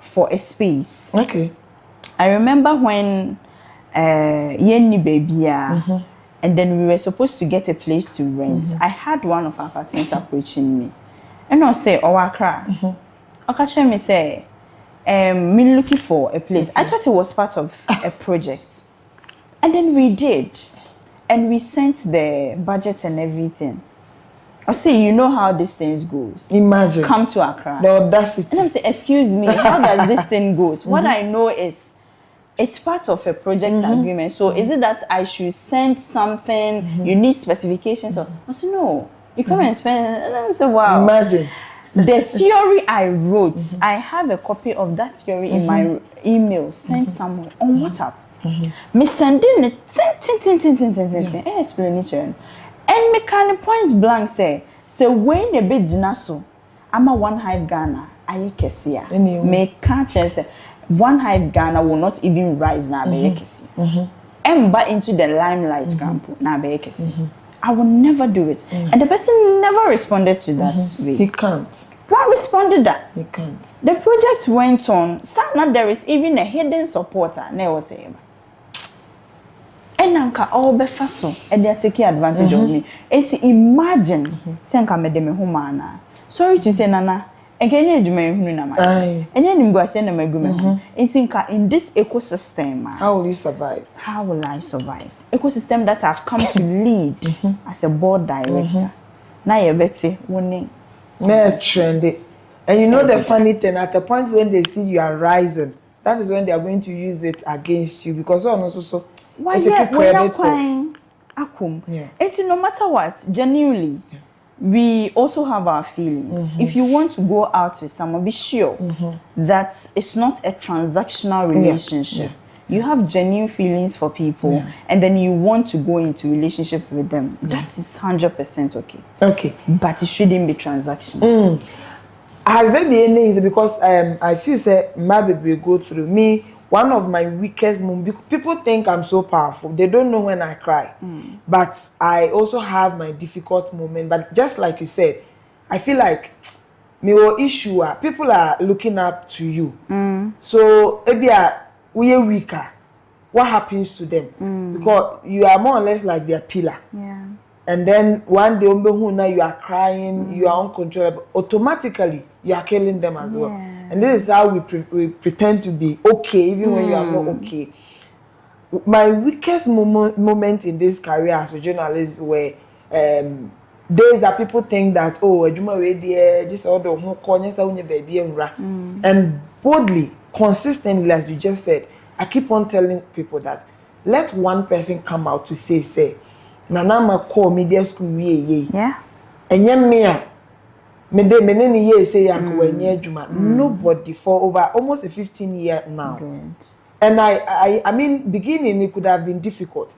for a space. I remember when Yenny baby, and then we were supposed to get a place to rent. I had one of our partners approaching me, and I say, "Oh, I cry." Okay, me say, me looking for a place. I thought it was part of a project, and then we did, and we sent the budget and everything. I say, you know how these things goes. Imagine. Come to Accra. The audacity. And I'm saying, excuse me, how does this thing goes? What I know is, it's part of a project agreement. So is it that I should send something? You need specifications? Or I said, no. You come and spend. And I said, wow. Imagine. The theory I wrote, I have a copy of that theory in my email sent somewhere on WhatsApp. Me sending it, explanation. And me kind of point blank say when a bit jinaso, I'm a WAN-HIVE Ghana, I kesia. Me can't say WAN-HIVE Ghana will not even rise now, be kesi. Emba into the limelight camp now, be kesi. I will never do it. And the person never responded to that way. He can't. What responded that? He can't. The project went on. Now there is even a hidden supporter. Never say. And Nanka all be faso, and they are taking advantage of me. It's imagine, Sanka made me humana. Sorry to say, Nana, and can you do my hunama? And then you go send my gume. It's in this ecosystem. How will you survive? How will I survive? Ecosystem that I've come to lead as a board director. Now you're better winning. Trendy. And you know the funny thing, at the point when they see you are rising, that is when they are going to use it against you because so. Why yeah, we are crying. Yeah. And no matter what, genuinely, we also have our feelings. If you want to go out with someone, be sure that it's not a transactional relationship. You have genuine feelings for people, and then you want to go into relationship with them. That is 100% okay. Okay, but it shouldn't be transactional. Has there been any? Because I feel say my baby go through me. One of my weakest moments, people think I'm so powerful. They don't know when I cry. But I also have my difficult moment. But just like you said, I feel like my issue, people are looking up to you. So maybe we are weaker. What happens to them? Because you are more or less like their pillar. Yeah. And then one day you are crying, you are uncontrollable. Automatically, you are killing them as well. And this is how we pretend to be okay, even when you are not okay. My weakest moment in this career as a journalist were days that people think that, oh, just all the baby and boldly, consistently, as you just said, I keep on telling people that let one person come out to say, Nana ma call media school yeah. And nobody for over almost a 15 year now. Good. And I mean, beginning it could have been difficult,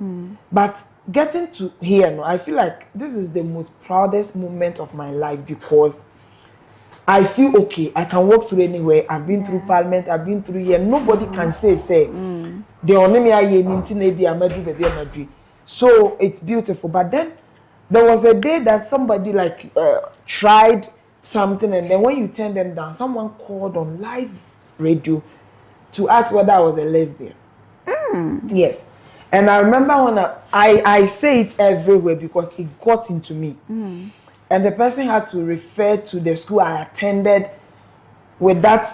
but getting to here now, I feel like this is the most proudest moment of my life because I feel okay. I can walk through anywhere. I've been through Parliament. I've been through here. Nobody can say the only baby. So it's beautiful. But then there was a day that somebody like tried something, and then when you turn them down, someone called on live radio to ask whether I was a lesbian. Yes. And I remember when I say it everywhere because it got into me. And the person had to refer to the school I attended with that,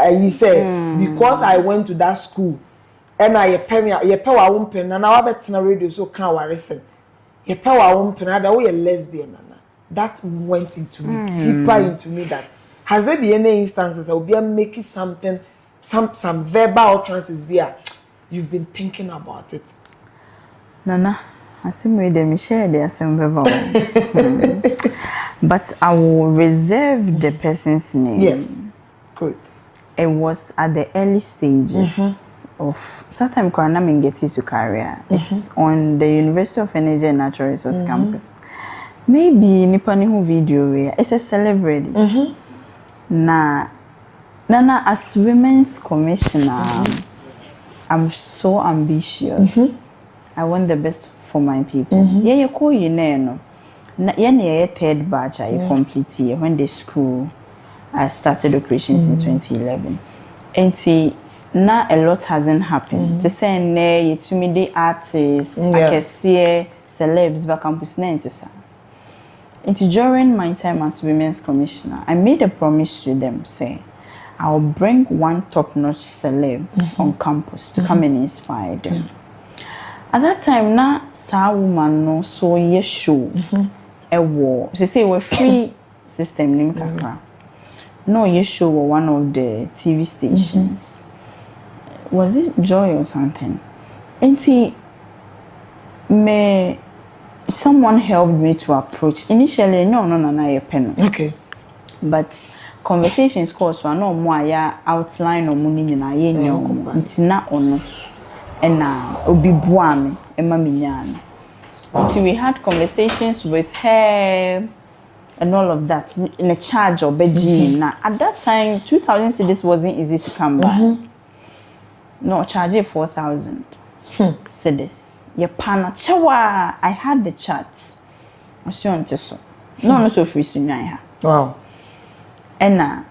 he said, because I went to that school, and I pen and I bet in a radio so can't listen. You pay our pen, I a lesbian. That went into me, deeper into me. That has there been any instances I will be making something, some verbal utterances via you've been thinking about it? Nana, I think we them share their some verbal. But I will reserve the person's name. Yes, good. It was at the early stages of sometime I'm getting to career. It's on the University of Energy and Natural Resource campus. Maybe Nipani who video it's a celebrity. Nana, as women's commissioner, I'm so ambitious. I want the best for my people. Yeah, you call you no. Yeah, third batch I complete when the school I started operations in 2011. And now a lot hasn't happened. To say ne yetumide artists, I can see celebs back campus nentisa. And during my time as Women's Commissioner, I made a promise to them, say, I'll bring one top-notch celeb on campus to come and inspire them. At that time, na sa woman no so ye show a war. They say we're free system nim kakra. No ye show one of the TV stations. Was it Joy or something? And someone helped me to approach. Initially, no, pen. Okay. But conversations course were no more outline or money na ye no. It's not on. And now obi buame ema minyana. Until we had conversations with her and all of that in a charge of bedroom. Now at that time 2000 cedis wasn't easy to come by. No, charge 4,000 cedis. Ye pana chawa. I had the charts. So no so free sunya. Wow. And now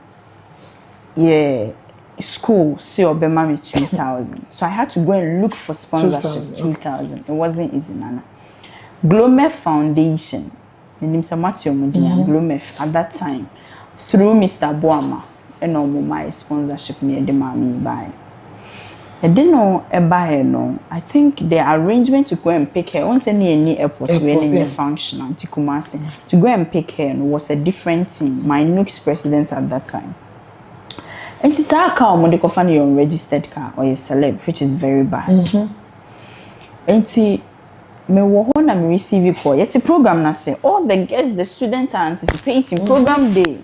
yeah. School see obema me 2,000. So I had to go and look for sponsorship. 2,000. It wasn't easy, Nana. Glomef Foundation. My name is Matthew Mudia. Glomef at that time through Mr. Boama and all my sponsorship near the mommy buy. I didn't know a buyer no. I think the arrangement to go and pick her once any airport when in the function to Kumasi to go and pick her was a different thing. My Nooks president at that time. And it's our car when they go find your unregistered car or a celeb, which is very bad. And me wo ho na me receive call. Yet the program na say all the guests, the students are anticipating program day.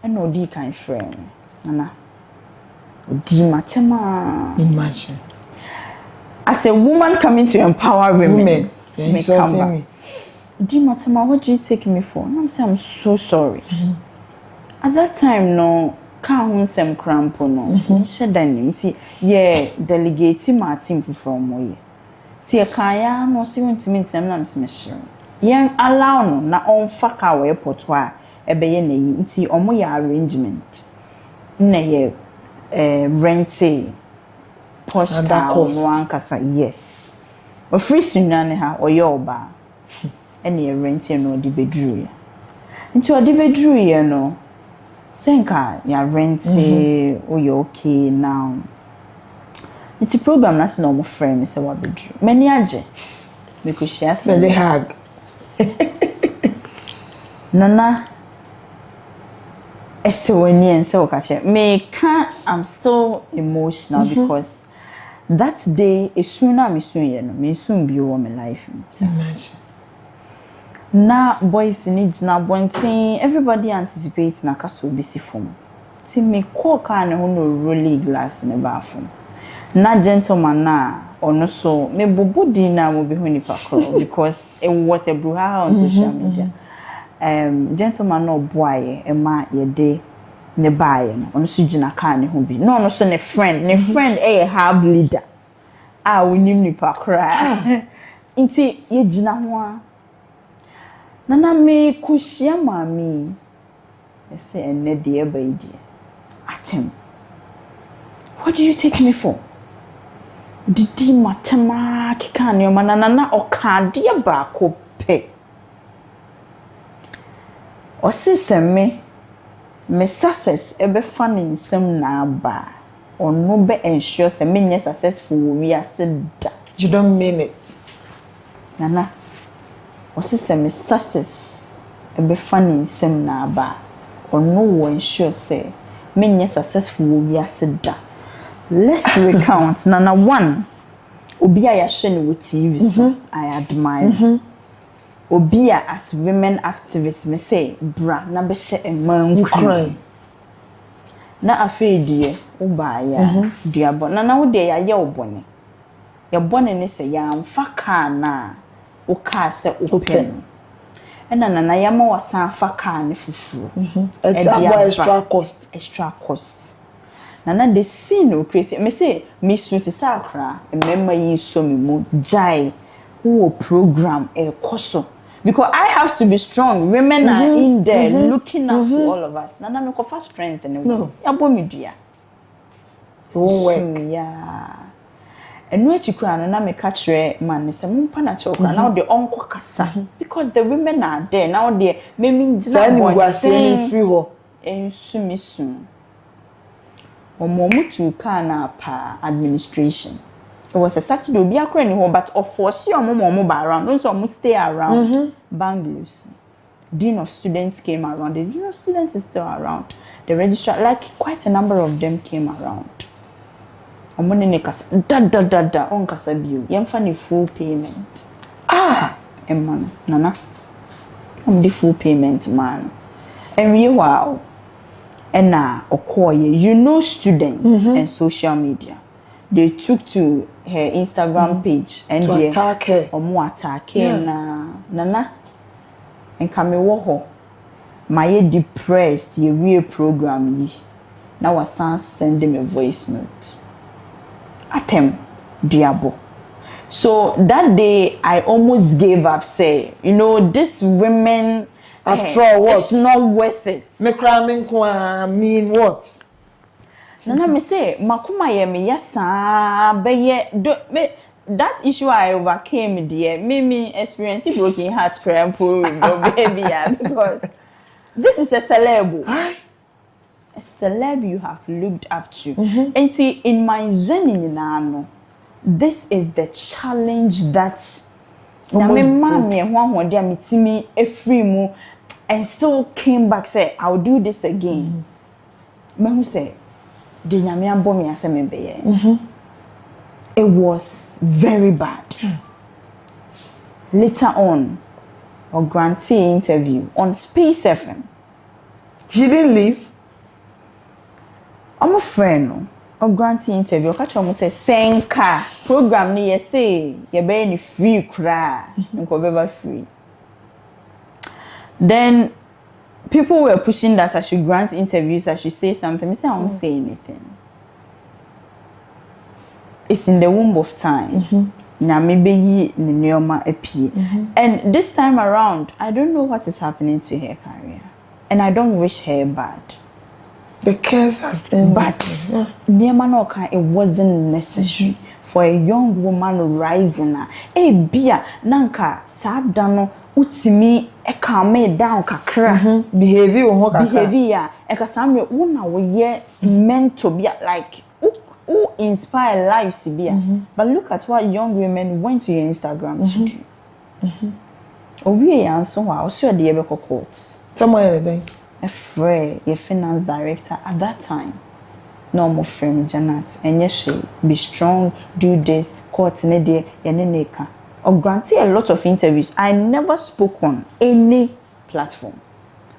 And no di kind friend. Nana. Di matema. Imagine. As a woman coming to empower women. You're insulting me. Di matema, what do you take me for? And I'm saying I'm so sorry. At that time, no. Can't some crampo no. Shedanim ti ye delegate my team from way. Ti kaya no si won timi ntem na msmehire. Yen allow no na on faka we potwa ebe ye na yi nti omo ya arrangement. Na ye rent posh down one kasa yes. O free sunyane ha oye oba. Ene ye rent no di bedru ya. Nti o di bedru ye no Senka, ya rent oh you okay now. It's a program that's normal friend, Mr. Wabidru. Many aje. Because she has a hug. Nana Esewani and so I'm so emotional because that day is sooner me soon be over my life. Imagine. Na boys need na bonting everybody anticipates na kaso bisi form ti me call car na no rolling glass in the bathroom na gentleman na ono so me bobodi na mo be huni pakro because it was a brouhaha on social media. Gentleman no boy e ma ye de ne bae no ono so gina car ne ho bi no ono so ne friend a hab leader wonim ni pakra inti ye gina ho Nana me kushia mami. I say ene de baidi. Atem. What do you take me for? Didi matema kika ne ma nana oka de ba ko pe. O sise me success ebe fa ne nsem na ba. Ono be ensure se me nye successful we ase da. You don't mean it. Nana What's the success? A be funny sim na ba or no one sure say many successful yasida. Let's recount Nana one. Obia yashin with TV so I admire. Obia as women activists me say bra na be she a man cry. Na afi die uba ya diabo Nana wo de ya ye obone. Ya bone ne say ya mfa ka na Oka se open. And nana yama wasan fa car ne fufu. Extra cost. Nana the scene no create. Me say me suit sakra e memma yi so me mu jai who program e koso. Because I have to be strong. Women are in there looking up to all of us. Nana me ko fa strength and no. Ya bo me dua. It won't work. Yeah. And no chikura na me catch man say mumpa na chokra now the onko kasa because the women are there now they me saying free ho ensumisu omomu to kana pa administration. It was a Saturday obi akra ni ho but of force you omo ba around no so omo stay around Bangladesh. Dean of students came around. The dean of students is still around. The registrar, like quite a number of them came around. Omone ne kasa da on kasa biu. Yemfa ni full payment. Man, nana. The full payment man. And we wow. And now okoye, you know students and social media. They took to her Instagram page and to attack her. Omo attack her na nana. And kame wo ho. My depressed ye real program yi. Now was send them a voice note. Atem diabo. So that day I almost gave up. Say, you know, this women after all, what? It's not worth it. Me cramming kwa mean what? Nana me say makuma ye me yesa be ye do me that issue I overcame dear. Me experience broken heart cry baby because this is a celeb. A celeb you have looked up to. And see, in my journey, this is the challenge that and still came back, say, I'll do this again. Mom say, it was very bad. Later on, a grantee interview on Space FM. She didn't leave. I'm a friend. A grantee interview. Catch almost say senka program ni say you be any free cry. Nko free. Then people were pushing that I should grant interviews. I should say something. I say I won't say anything. It's in the womb of time. Now maybe ye neoma appear. And this time around, I don't know what is happening to her career. And I don't wish her bad. The curse has been but it wasn't necessary for a young woman rising. Bia nanka sadano utimi e calm down kakra. Behavior e kasame una we meant to be like who inspire lives bia. But look at what young women went to your Instagram to do. Owie yanso wa oso de ebe courts. Somewhere anything. A friend, your finance director at that time. No more friend Janat, and yes, she be strong, do this, court nede, yeneneka. Or granted a lot of interviews. I never spoke on any platform,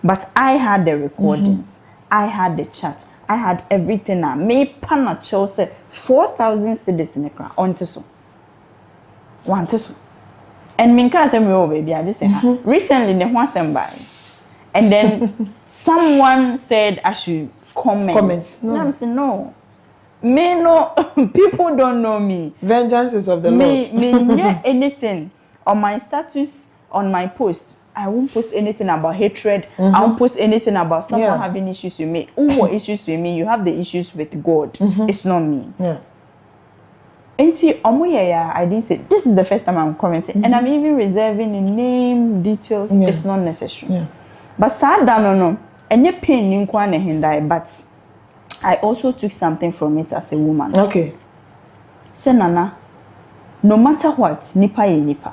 but I had the recordings, I had the chat, I had everything. I made pana Chelsea 4,000 cedis in the crowd on Teso. One Teso. And minka say me baby, I just say recently the one by. And then someone said I should comment. No. And I said no. Me no people don't know me. Vengeance is of the Lord. Me yeah anything on my status on my post. I won't post anything about hatred. I won't post anything about someone having issues with me. Who issues with me? You have the issues with God. It's not me. Yeah. I didn't say this is the first time I'm commenting, and I'm even reserving the name details. It's not necessary. Yeah. But sad no. And you pain in hindai, but I also took something from it as a woman. Okay. Say Nana, no matter what, nipa ye nipa.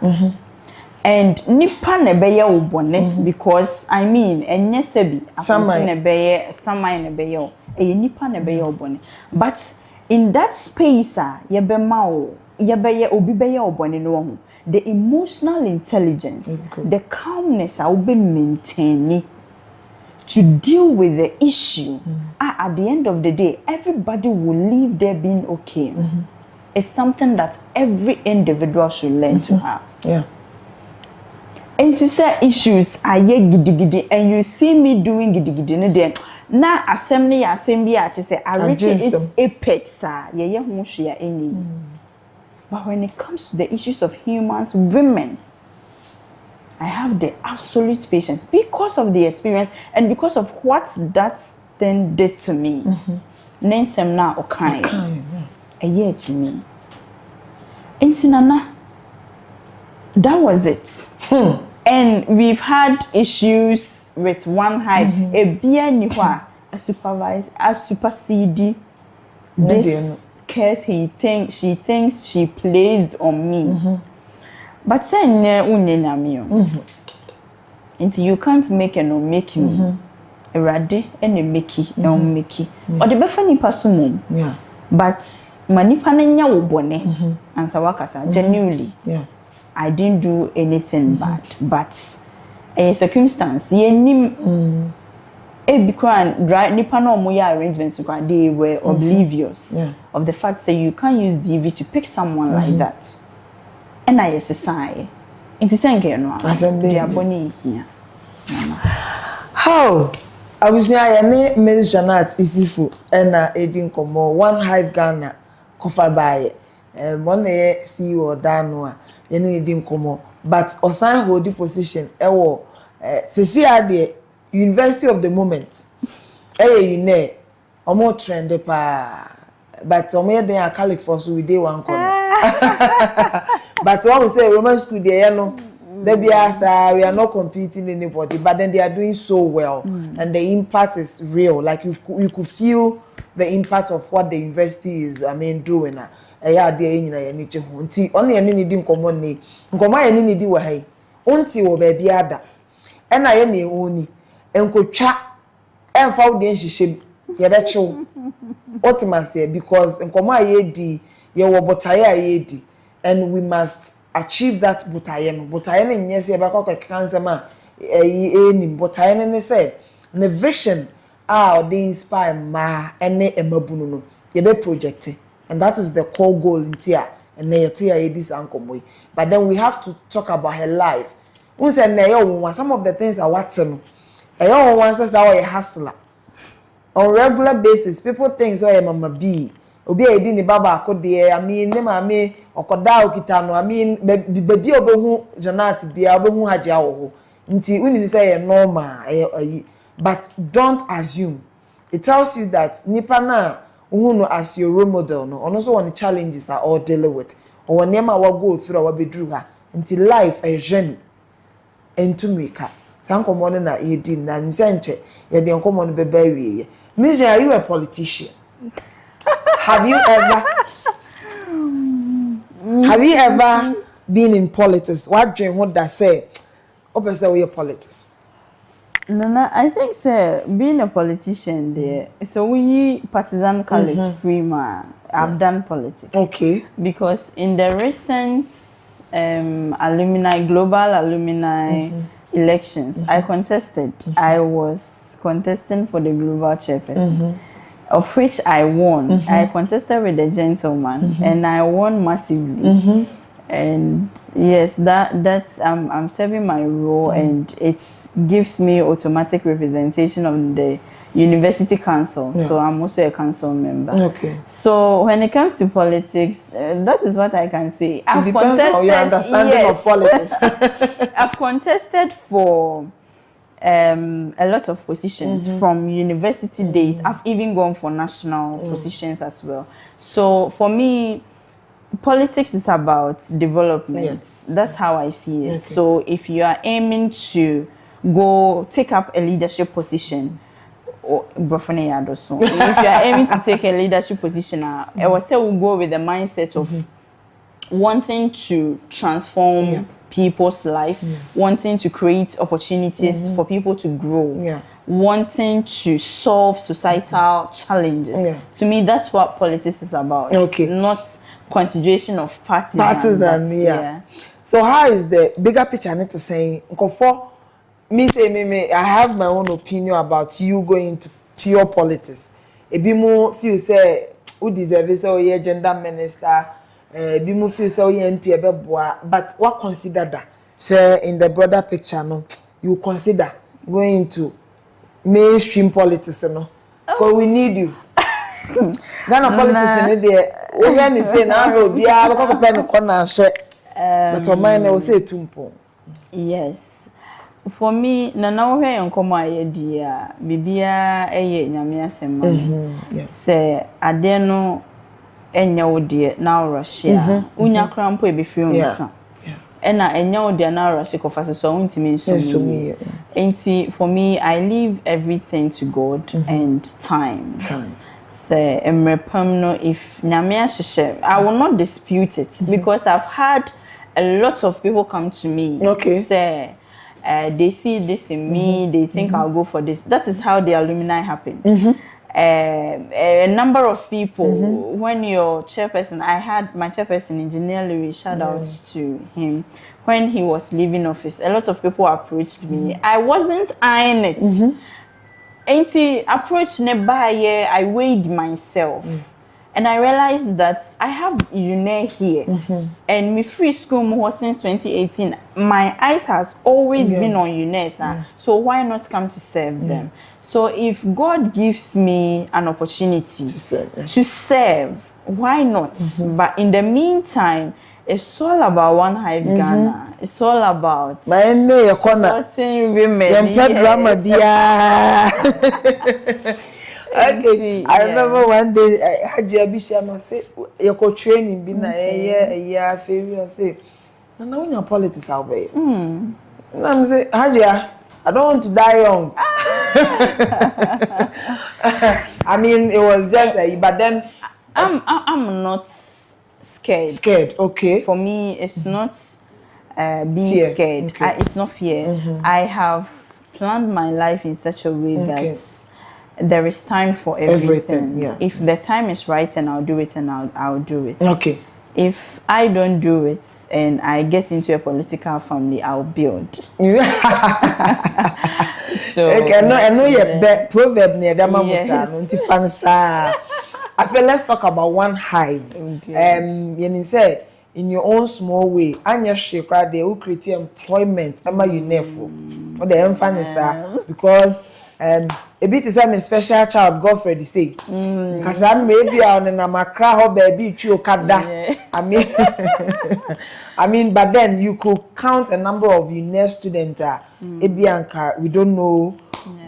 And nipa nebeye ubone because I mean and yesebi afunti nebeye samai nebeye e nipa nebeye ubone. But in that space yebe mao yebeye obi beye ubone no. The emotional intelligence, the calmness I will be maintaining to deal with the issue. At the end of the day, everybody will leave there being okay. It's something that every individual should learn to have. Yeah. And to say issues, I gidi and you see me doing gidi then. Now assembly I just say I reach its apex. But when it comes to the issues of humans, women, I have the absolute patience because of the experience and because of what that something did to me. Nensem na okai. A year to me. Intinana. That was it. And we've had issues with WAN-HIVE. A BNUA, a supervisor, a supersede this curse she thinks she placed on me. But then until you can't make and no make me. A rade and a makey, no makey. Or the befani pasumum. Yeah. But manipanenya wobone and sawakasa genuinely. Yeah. I didn't do anything bad, but a circumstance, because nipa no moya arrangements they were oblivious of the fact that you can't use DV to pick someone like that. And I SSI. It is no. They are bonny here. How? I was saying, Ms. Janat Issifu and Edin Komo, WAN-HIVE Ghana, Kofar by one CEO Danua. But Osan hold the position. The University of the Moment. You know, more trend pa. But then a colleague for so we day one corner. But when we say Roman school, they no. We are not competing anybody, but then they are doing so well, and the impact is real. Like you could feel the impact of what the university is. Doing. Yeah, they only any needing common name. Any need you hey. Until baby ada. And I any only. And could chat and found the she yabecho. Ultimately, because in ye botaya ye and we must achieve that butayen. Butayen yes, yabako cancer man. Butayen say the vision they inspire ma and ne emabuno. Yabe projecting. And that is the core goal in Tia and this uncle. But then we have to talk about her life. Some of the things are Watson. I one says how a hustler. On regular basis, people think so Mama B. Obi a dini baba akode. Me okoda okitano. Baby obehu Janat bia obehu haja oho. Nti uni say normal. But don't assume. It tells you that nipa na who as your role model no and also when the challenges are all dealing with or when nema wa go through our bedroom until life a journey into meka sankomo na edi na msenche ye de nkomo no bebawie Miss, are you a politician? Have you ever been in politics? What dream what that say opese we politics? No, I think so. Being a politician there, so we partisan colors free man. I've done politics. Okay. Because in the recent global alumni elections, I contested. I was contesting for the global chairperson, of which I won. I contested with a gentleman, and I won massively. And yes, that's I'm serving my role, and it gives me automatic representation of the university council. So I'm also a council member. Okay. So when it comes to politics, that is what I can say. It depends on your understanding of politics. I've contested for a lot of positions from university days. I've even gone for national positions as well. So for me, politics is about development. That's how I see it. So if you are aiming to go take up a leadership position, or if you are aiming to take a leadership position, I would say we'll go with the mindset of wanting to transform people's life, wanting to create opportunities for people to grow, wanting to solve societal challenges. To me, that's what politics is about. Not consideration of parties and So how is the bigger picture? I need to say, I have my own opinion about you going into pure politics. A bit more feel say who deserve say oh gender minister, bit more feel say oh MP but what consider that say in the broader picture no you consider going into mainstream politics no because we need you. Ghana politics in there. When you say now, we are going to pen corner share, but on mine I will say tumpo. Yes, For me, Nana we nkomo ayedie bibia eye nyame asema. Yes. Se ade no enya wo de na Russia. Unya krampo e be fi unsa. Ena enya wo de na Russia ko fa so untimi nsumi. Enti for me I leave everything to God and time. Say emrepam no if nyame ahye I will not dispute it because I've had a lot of people come to me say they see this in me, they think I'll go for this. That is how the alumni happened. A number of people, when your chairperson, I had my chairperson, Engineer Louis, shout outs to him. When he was leaving office, a lot of people approached me. I wasn't eyeing it. Ain't approach nearby, I weighed myself. And I realized that I have UNE here. And me free school more since 2018. My eyes has always been on UNES. So why not come to serve them? So if God gives me an opportunity to serve, why not? But in the meantime, it's all about WAN-HIVE Ghana. It's all about supporting women. Okay, I remember one day I had Jabishama say, you go training, been a year, favorite, say, no, no, your politics out there. And I'm saying, Hadia, I don't want to die young. I mean, it was just but then I'm not scared. Scared, okay. For me, it's not being scared. It's not fear. I have planned my life in such a way that there is time for everything. If the time is right, and I'll do it, and I'll do it. Okay. If I don't do it and I get into a political family, I'll build. So okay, I know your proverb near the Mamusa. I feel let's talk about WAN-HIVE. You say in your own small way, and your shakra they will create employment. Am I uniform? Or the emphasis because a bit is a special child, Godfrey say. Because I'm maybe on an amakra or baby you kada. I mean, but then you could count a number of UNES students. Ebianka, we don't know.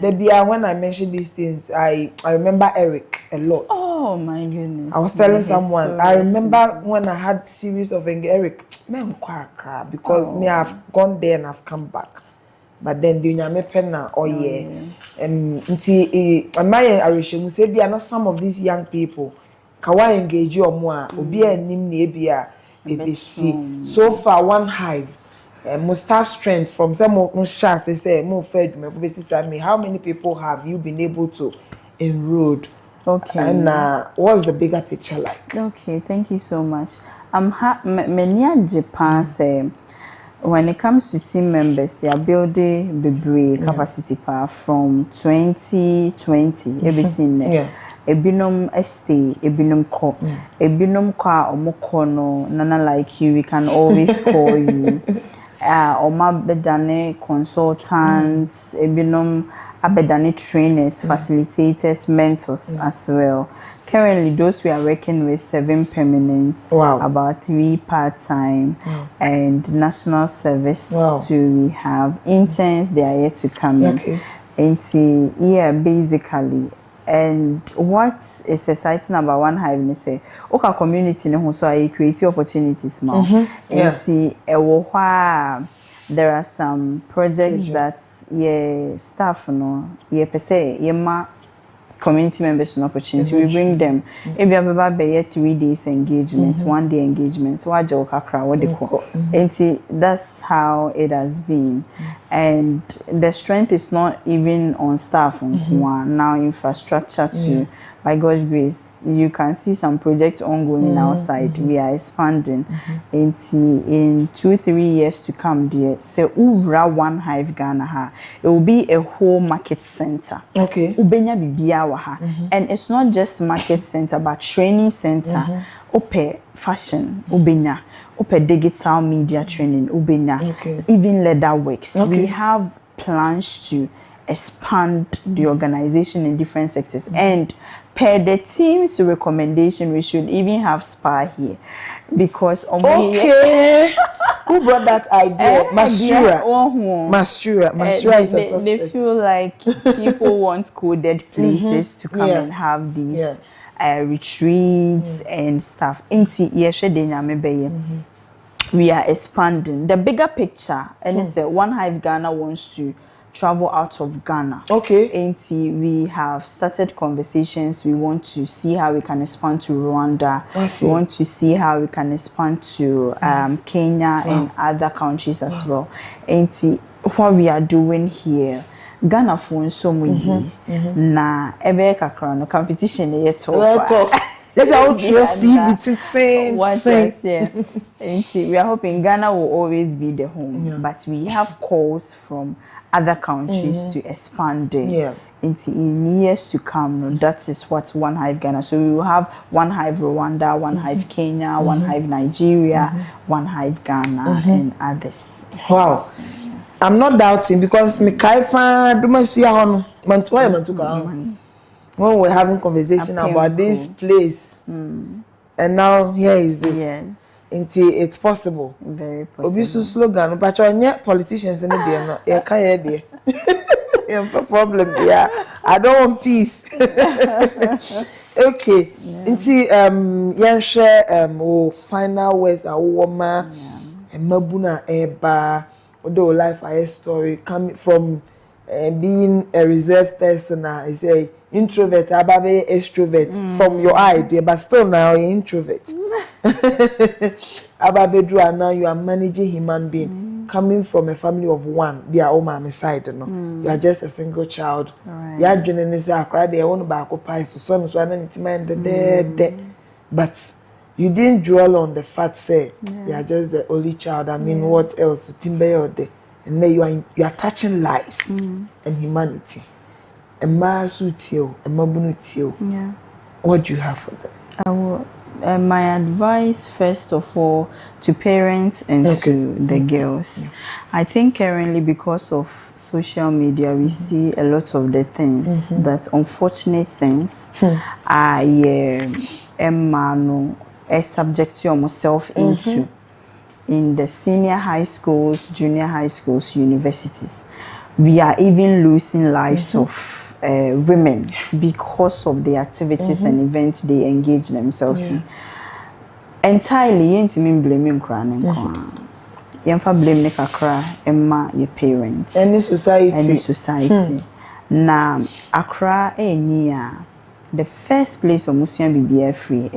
When I mention these things, I remember Eric a lot. Oh my goodness! I was telling someone. I remember when I had series of Eric. Man, because me I've gone there and I've come back. But then the nyame penna nti say be some of these young people kawa engage you more obi anim na ebia ebesi so far WAN-HIVE must start strength from some shots say more fed me how many people have you been able to enroll and what's the bigger picture like? Okay, thank you so much. Many Japan say when it comes to team members, they are building the capacity power from 2020. Everything Ebinum stay, ebinum ko, ebinum kwa omokono. Nana like you, we can always call you. Oma bedane consultants, ebinum abedane trainers, facilitators, mentors as well. Currently, those we are working with 7 permanent, about 3 part-time, and national service. We have interns, they are yet to come in. And basically. And what is exciting about WAN-HIVE is say, okay, community so I create opportunities now. There are some projects that staff per se community members an opportunity. We bring them. If you have a 3 days engagement, 1 day engagement, that's how it has been. And the strength is not even on staff now infrastructure too. By God's grace, you can see some projects ongoing outside. We are expanding. In 2-3 years to come, dear, say Ura WAN-HIVE Ghana, it will be a whole market center. Okay. Ubenya bibiawa and it's not just market center, but training center. Ope fashion, ubenya. Ope digital media training, ubenya. Even leather works. We have plans to expand the organization in different sectors and per the team's recommendation we should even have spa here because Who brought that idea? Mastura. Mastura is a suspect. They feel like people want coded places to come and have these retreats and stuff. We are expanding. The bigger picture, and it's WAN-HIVE Ghana wants to travel out of Ghana. Okay. And we have started conversations. We want to see how we can expand to Rwanda. We want to see how we can expand to Kenya and other countries as well. And what we are doing here, Ghana for so many na ebe kakra no competition e tough. Let's all trust it. We are hoping Ghana will always be the home, but we have calls from other countries to expand there. In years to come, that is what WAN-HIVE Ghana. So we will have WAN-HIVE Rwanda, WAN-HIVE Kenya, WAN-HIVE Nigeria, WAN-HIVE Ghana, and others. Wow. I'm not doubting because me kaipa do must see how mantuka. When we're having conversation about this place, and now here is this. Yes. It's possible. Very possible. Obisu slogan, but you're politicians in the day. Can't hear the problem. Yeah, I don't want peace. Okay. Until share final words are woman and mabuna eba. Although life a story coming from being a reserved person, I say introvert, ababe extrovert from your idea, but still now you're introvert. Ababe drew now you are managing human being coming from a family of one. Be a home side, no. You are just a single child. You are doing this. I cried. I want to back up. So but you didn't dwell on the fact, say you are just the only child. I mean, what else? Timber day, and then you are touching lives and humanity. And what do you have for them? My advice, first of all, to parents and to the girls. I think currently, because of social media, we see a lot of the things that unfortunate things are subject to yourself into in the senior high schools, junior high schools, universities. We are even losing lives of women because of the activities and events they engage themselves in. Entirely, you ain't blaming crying. You blame the kakra emma your parents. Any society. Na Accra the first place of Muslim be free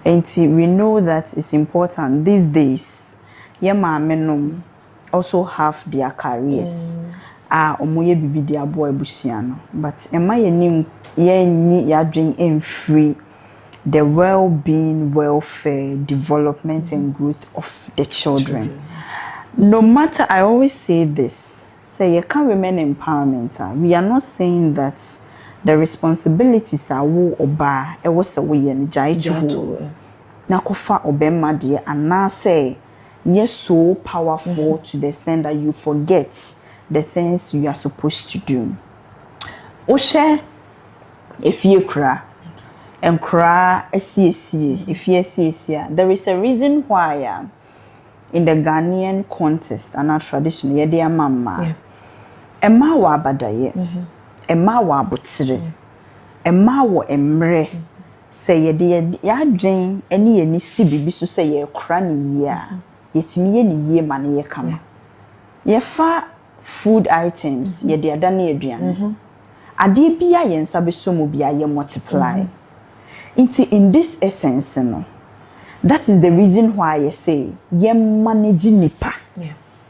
and we know that it's important these days. Men also have their careers. Omoye bibi dia boy busiano, but emma ye free the well-being, welfare, development and growth of the children. No matter, I always say this, say you can't remain empowerment. We are not saying that the responsibilities are wo oba e was a way and jaijo na kofa obema de and now say yes so powerful to the extent that you forget the things you are supposed to do. Oshe if you cry and cry if you see there is a reason why in the Ghanaian context and our tradition ye dear mama emma wa abadaye emma wa abotire emma wo emre say ye de ya dwen ene ye ni si bibi so say ye kra ni ye a yetimi ye ni ye ma ne ye kama ye fa food items ye de ada na aduane ade bia ye nsa be so mo bia ye multiply in this essence no. That is the reason why I say ye manage nipa.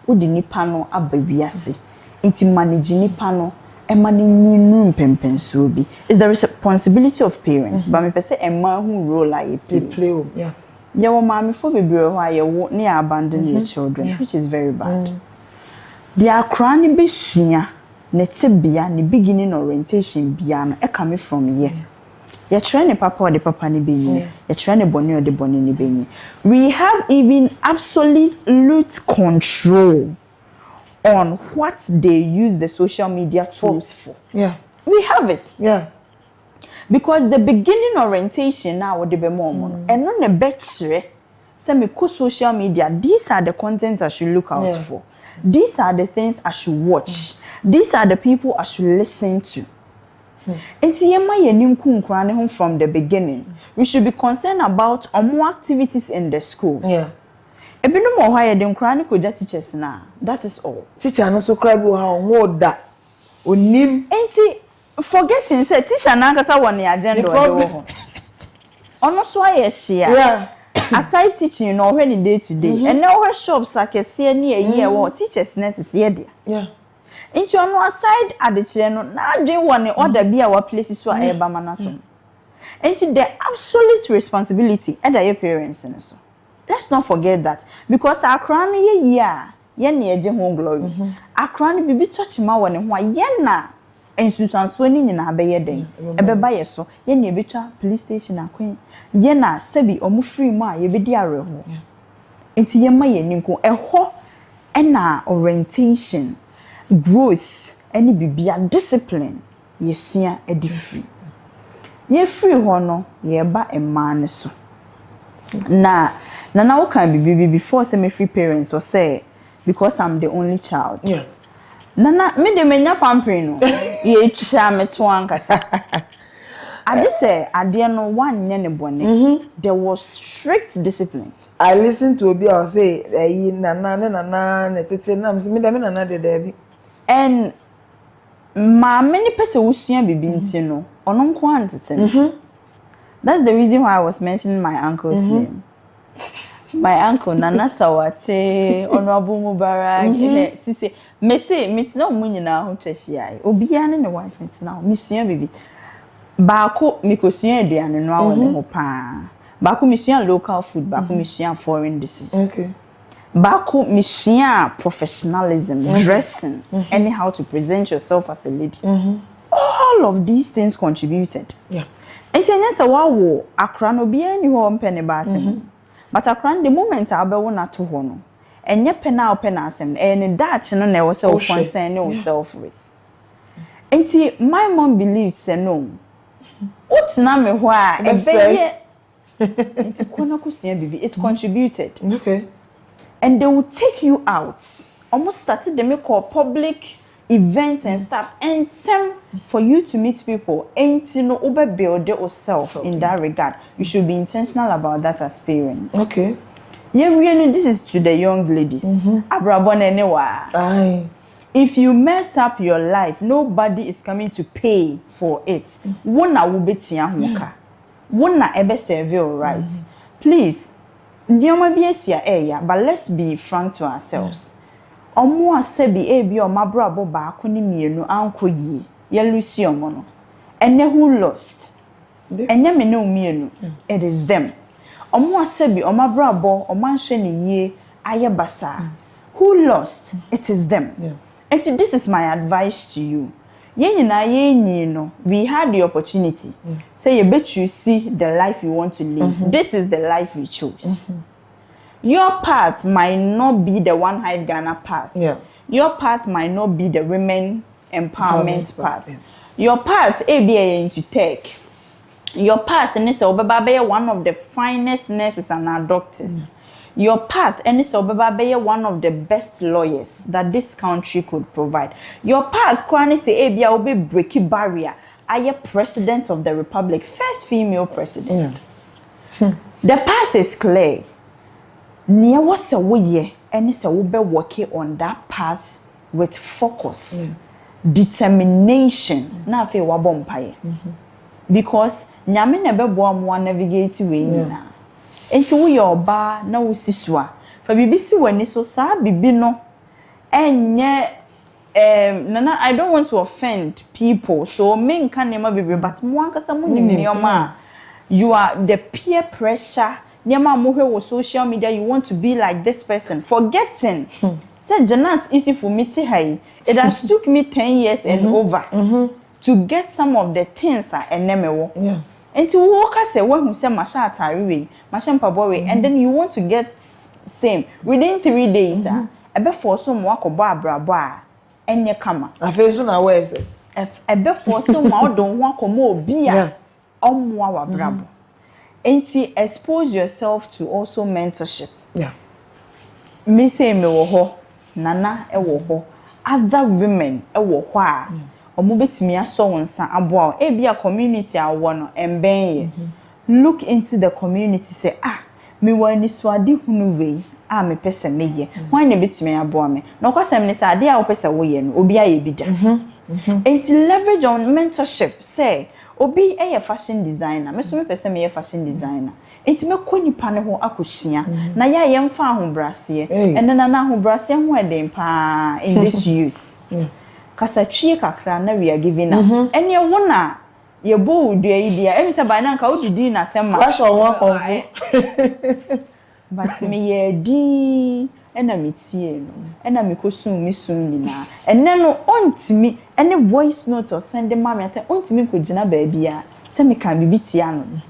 Odi nipa no abawiase. Inti manage nipa no e manage pempenso bi. It's the responsibility of parents. But me pese e man who role like play. Yeah. Ya wo mama for bebre ho aye wo ne abandon your children, which is very bad. Dia akra ne besua ne tebia ne beginning orientation bia no e come from here. You're trying papa or the papa ni benye. You're trying boni or the boni ni benye. We have even absolute control on what they use the social media tools for. Yeah. We have it. Yeah. Because the beginning orientation now would be more and on a betre say say me ko social media, these are the contents I should look out for. These are the things I should watch. These are the people I should listen to. Enti yema yenim kunkura ne ho from the beginning. We should be concerned about more activities in the schools. Ebinum o ha ye dem kura ne koja teachers na. That is all. Teacher no so cry bo ha onwo da. Onim. Enti forgetting say teacher na kasa won the agenda o de ho. Ono so aye share. Aside teaching no when day to day. And now her shops akese ni eyi e wo teachers nurses here there. Into ono aside adechire no na adwen won order bi a wa places so e ba manato. Into the absolute responsibility and your parents and so. Let's not forget that because akra no ye na eje ho glory. Akra no bibi touch ma won ho ye na ensusanso ni nyina be ye den. Ebeba ye so ye na ebetwa police station akwen. Ye na sabi omu free mu a ye be di areho. Enti ye ma ye ninko eho na orientation, growth, any bibia discipline ye sua edi free. Ye free ho no ye ba emma ne so. Na wo kan bibi before say me free parents or say because I'm the only child. Nana me de menya pampering no ye twa me to ankasa. I just say ade no one nye ne bone. There was strict discipline. I listened to obi I say nana ne tete na me de me nana de bi. And ma many person usua bibi nti no ono nko antete. That's the reason why I was mentioning my uncle's name. My uncle Nana Sawate, Honorable Mubarak, Sisi, me say, meet no money now, who cheshia. Obian and the wife, it's now, Monsieur Bibi. Bako, Mikosia, the and no mopa. Bako, Monsieur local food, Bako, Monsieur foreign dishes. Okay. Bako, Monsieur professionalism, dressing, anyhow to present yourself as a lady. All of these things contributed. And then yes, a wow, Akra no be any home penny basin. But Akra, the moment I be one to hono. And ye penal penasem, and that no never so concern yourself with. And my mom believes no. What's name why? It contributed. Okay. And they will take you out. Almost started the make a public events and stuff, and time for you to meet people and you know overbuild yourself in that regard. You should be intentional about that as parents. Okay. Yeah, really, this is to the young ladies. Abrabon anywhere. Aye. If you mess up your life, nobody is coming to pay for it. Wona will be tiahuka. Wona ebe serve you right. Please, nyoma bi esia eya, but let's be frank to ourselves. Omo asebi ebi o mabrabo ba ko ni mienu anko yi ye lusi omo no ene who lost enye me no mienu it is them. Omo asebi o mabrabo o manhwe ni ye aye basa who lost it is them. And this is my advice to you. Ye nyina ye nyi no we had the opportunity say you bet you see the life you want to live. This is the life you chose. Your path might not be the WAN-HIVE Ghana path. Your path might not be the women empowerment path. Your path ABA into tech. Your path is one of the finest nurses and our doctors. Your path is one of the best lawyers that this country could provide. Your path is ABA will be breaking barrier. I am president of the republic, first female president. The path is clear. Near was a way, and it's a be working on that path with focus, determination. Now, if you are bumpy, because Nyame never born one navigate way now. Into your bar, no siswa. For BBC when it's so sad, bibi no, and yet, Nana, I don't want to offend people, so men can never be, but Mwanka someone in your ma. You are the peer pressure. Nyama muhe wo social media, you want to be like this person. Forgetting. Said Janat Issifu miti hai. It has took me 10 years and over to get some of the things I enemewo. And to walk as a one who said Masha Tariwe, Masha Pabowe, and then you want to get same within 3 days. I bet for some walk or bar and ye come. I feel so now where is I bet for some don't walk or more beer. Omwa brabo. Enti expose yourself to also mentorship. Yeah. Me say me wo ho, nana e wo ho, other women e wo ho a. Omo betimi aso wonsa aboa e bia community a wo no emben ye. Look into the community say me wani so ade hunu we me pese me ye. Wan na betimi aboa me. No kwasem ne say ade a wo pese wo ye no obi aye bi da. Enti leverage on mentorship say obi a fashion designer me so me pese me fashion designer enti me ko nipa ne ho akosua na ya ye mfa ahobrase ene na ahobrase ho eden pa in this youth kasa twie kakra na we are giving up ene wo na ye bo udua yi dia emi se by na nka odidi na tema crash on one konfo but me ye di ena metie no ena me kosum mi sum nyina ene no ontimi ene voice note or send mama ate ontimi ko gina ba bia se me kan bibitia no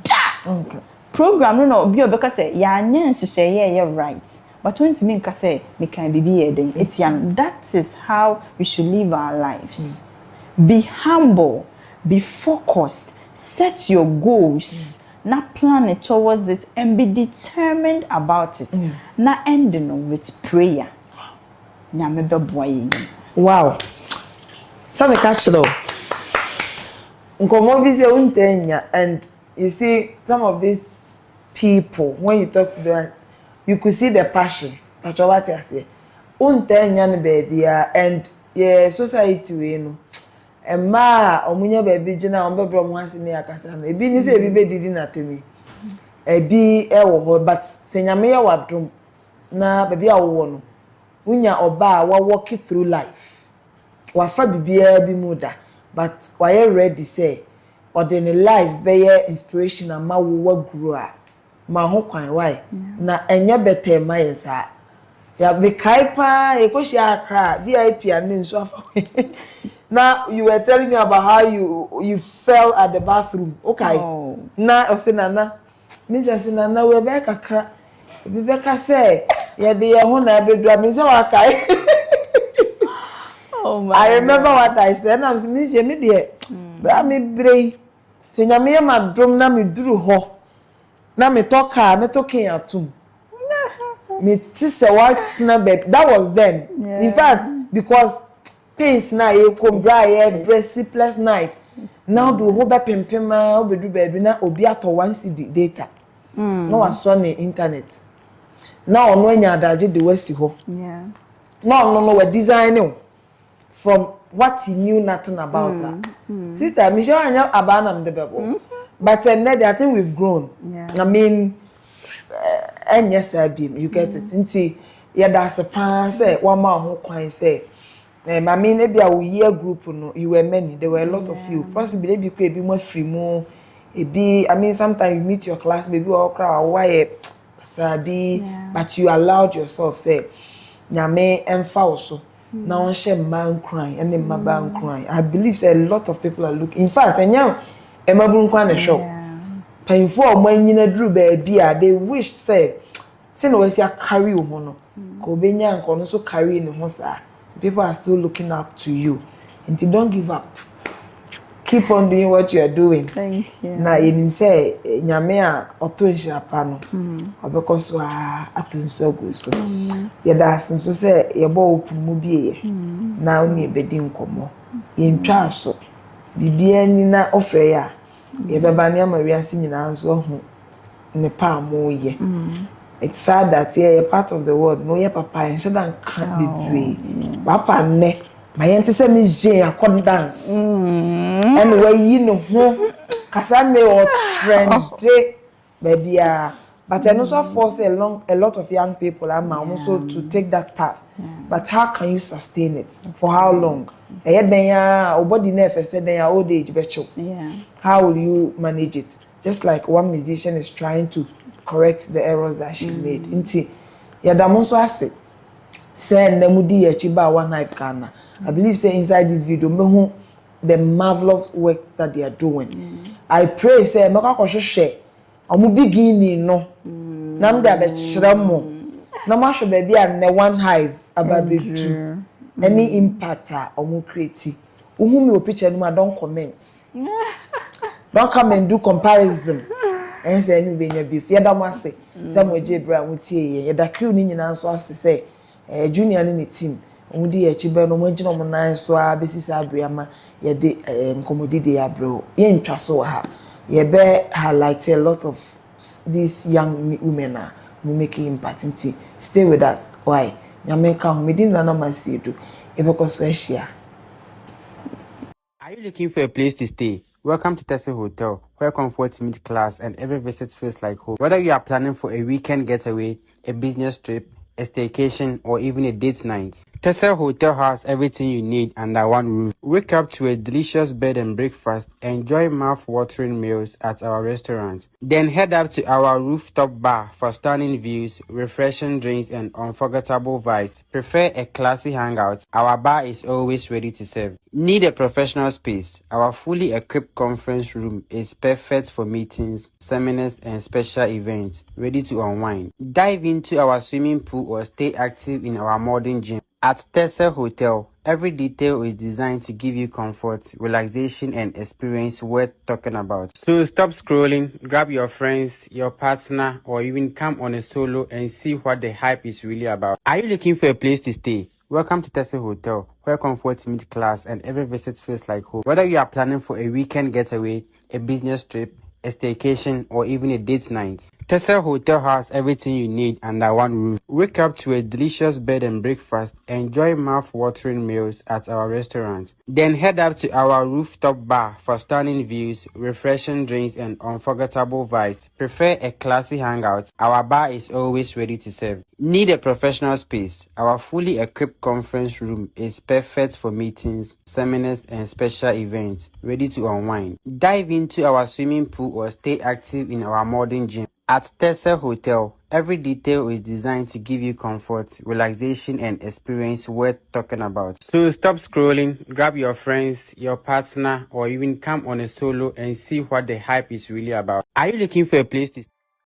okay program no obi obeka se ya anya nhihye ye right but ontimi nka se me kan bibi ye den etian. That is how we should live our lives. Be humble, be focused, set your goals, na plan it towards it and be determined about it. Na ending with prayer. Na mebe boy. Wow. Some catch it all. Nkomo bi se untenya, and you see some of these people when you talk to them you could see the passion. But what I say untenya ne baby and yeah society we no Emma omunya baby gina ombebro mo hase ne akasa na ebi ni se ebi bedidi na temi ebi ewo ho but senyame ye wadom na baby awo no unya oba wa walk through life wa fa bibia bi muda but wa ye ready say ordinary life be ye inspiration ama wo grow a ma ho kwan why na enye better ma yensa ya be kaipa e ko shi akra VIP ane nso afa now you were telling me about how you fell at the bathroom. Okay. Oh. Na osinana. Mr. Sinana we be kakra. Bi be ka say ye de ye ho na bedu am say wa kai. Oh my. I remember what I said. Na me je me de. Bra me brei. Se nyame ye madrom na me duru ho. Na me toka, me token atum. Me tise what na be. That was then. Yeah. In fact, because pains na ye kom bra ye breast plus night now do ho be pimpima obedu baby na obi ato 1 CD data no was on the internet now ono anya adaje de wasi ho no we designing from what he knew nothing about her sister me sure anya abanam de bebo but I think we've grown. I mean and yes you get it nti ye da se pan say one ma ho kwan say I mean, maybe a year group, no, you were many. There were a lot of you. Possibly, maybe could be more free, more. I mean, sometimes you meet your class, maybe all crowd, why, sabi, but you allowed yourself, say, Nyame and also. Now, shame man crying, and then my man crying. I believe say, a lot of people are looking. In fact, and now, Emma Brunquan a show. Painful when you drew baby, they wish, say, no, I see a carry woman. Kobenya and can also carry in the house. People are still looking up to you. And you don't give up. Keep on doing what you are doing. Thank you. Na yenim say nyame a otonhia pa no. Obekoso a atonso aguso. Ye da asenso say ye bo opumu biye. Na oni ebedi nkomo. Ye ntwa so. Bibia ni na ofre ya. Ye beba ne amawiase nyina nso ho ne pa mo ye. It's sad that you're part of the world. No, your papa and shouldn't can't be brave. Papa ne, my auntie said me Jane I could dance. And where you know who, cause I may all trend, baby. But I also force a lot of young people also to take that path. But how can you sustain it? For how long? Old age, how will you manage it? Just like one musician is trying to correct the errors that she made. Inti yadamonso ase say namudi echiba WAN-HIVE Ghana. I believe say inside this video mehu the marvelous work that they are doing. I pray say maka kohwehwe omu beginning no nam da be kiramo na ma hwe ba bia ne WAN-HIVE ababetu any impact omu create uhu me o picture no don't comment. Don't come and do comparison. and say no be beef yeda mo ase say mo je bra mo tie ye yeda crew ni nyina so ase say junior ni team omo di echi be no mo gina mo nan so a besisi abriama ye de komodide abro ye ntwa so ha ye be highlight a lot of these young women are making impact nti stay with us why nyame ka ho medin na masiedu ebekoso ehia. Are you looking for a place to stay? Welcome to Tesse Hotel, where comfort meets class and every visit feels like home. Whether you are planning for a weekend getaway, a business trip, a staycation, or even a date night, Tesse Hotel has everything you need under one roof. Wake up to a delicious bed and breakfast, enjoy mouth-watering meals at our restaurant. Then head up to our rooftop bar for stunning views, refreshing drinks, and unforgettable vibes. Prefer a classy hangout? Our bar is always ready to serve. Need a professional space? Our fully equipped conference room is perfect for meetings, seminars, and special events, ready to unwind. Dive into our swimming pool or stay active in our modern gym. At Tesse Hotel, every detail is designed to give you comfort, relaxation, and experience worth talking about. So stop scrolling, grab your friends, your partner, or even come on a solo and see what the hype is really about. Are you looking for a place to stay? Welcome to Tesse Hotel, where comfort meets class and every visit feels like home. Whether you are planning for a weekend getaway, a business trip, a staycation, or even a date night, Tesse Hotel has everything you need under one roof. Wake up to a delicious bed and breakfast, enjoy mouth-watering meals at our restaurant. Then head up to our rooftop bar for stunning views, refreshing drinks, and unforgettable vibes. Prefer a classy hangout? Our bar is always ready to serve. Need a professional space? Our fully equipped conference room is perfect for meetings, seminars, and special events, ready to unwind. Dive into our swimming pool or stay active in our modern gym. At Tesse Hotel, every detail is designed to give you comfort, relaxation, and experience worth talking about. So stop scrolling, grab your friends, your partner, or even come on a solo and see what the hype is really about. Are you looking for a place to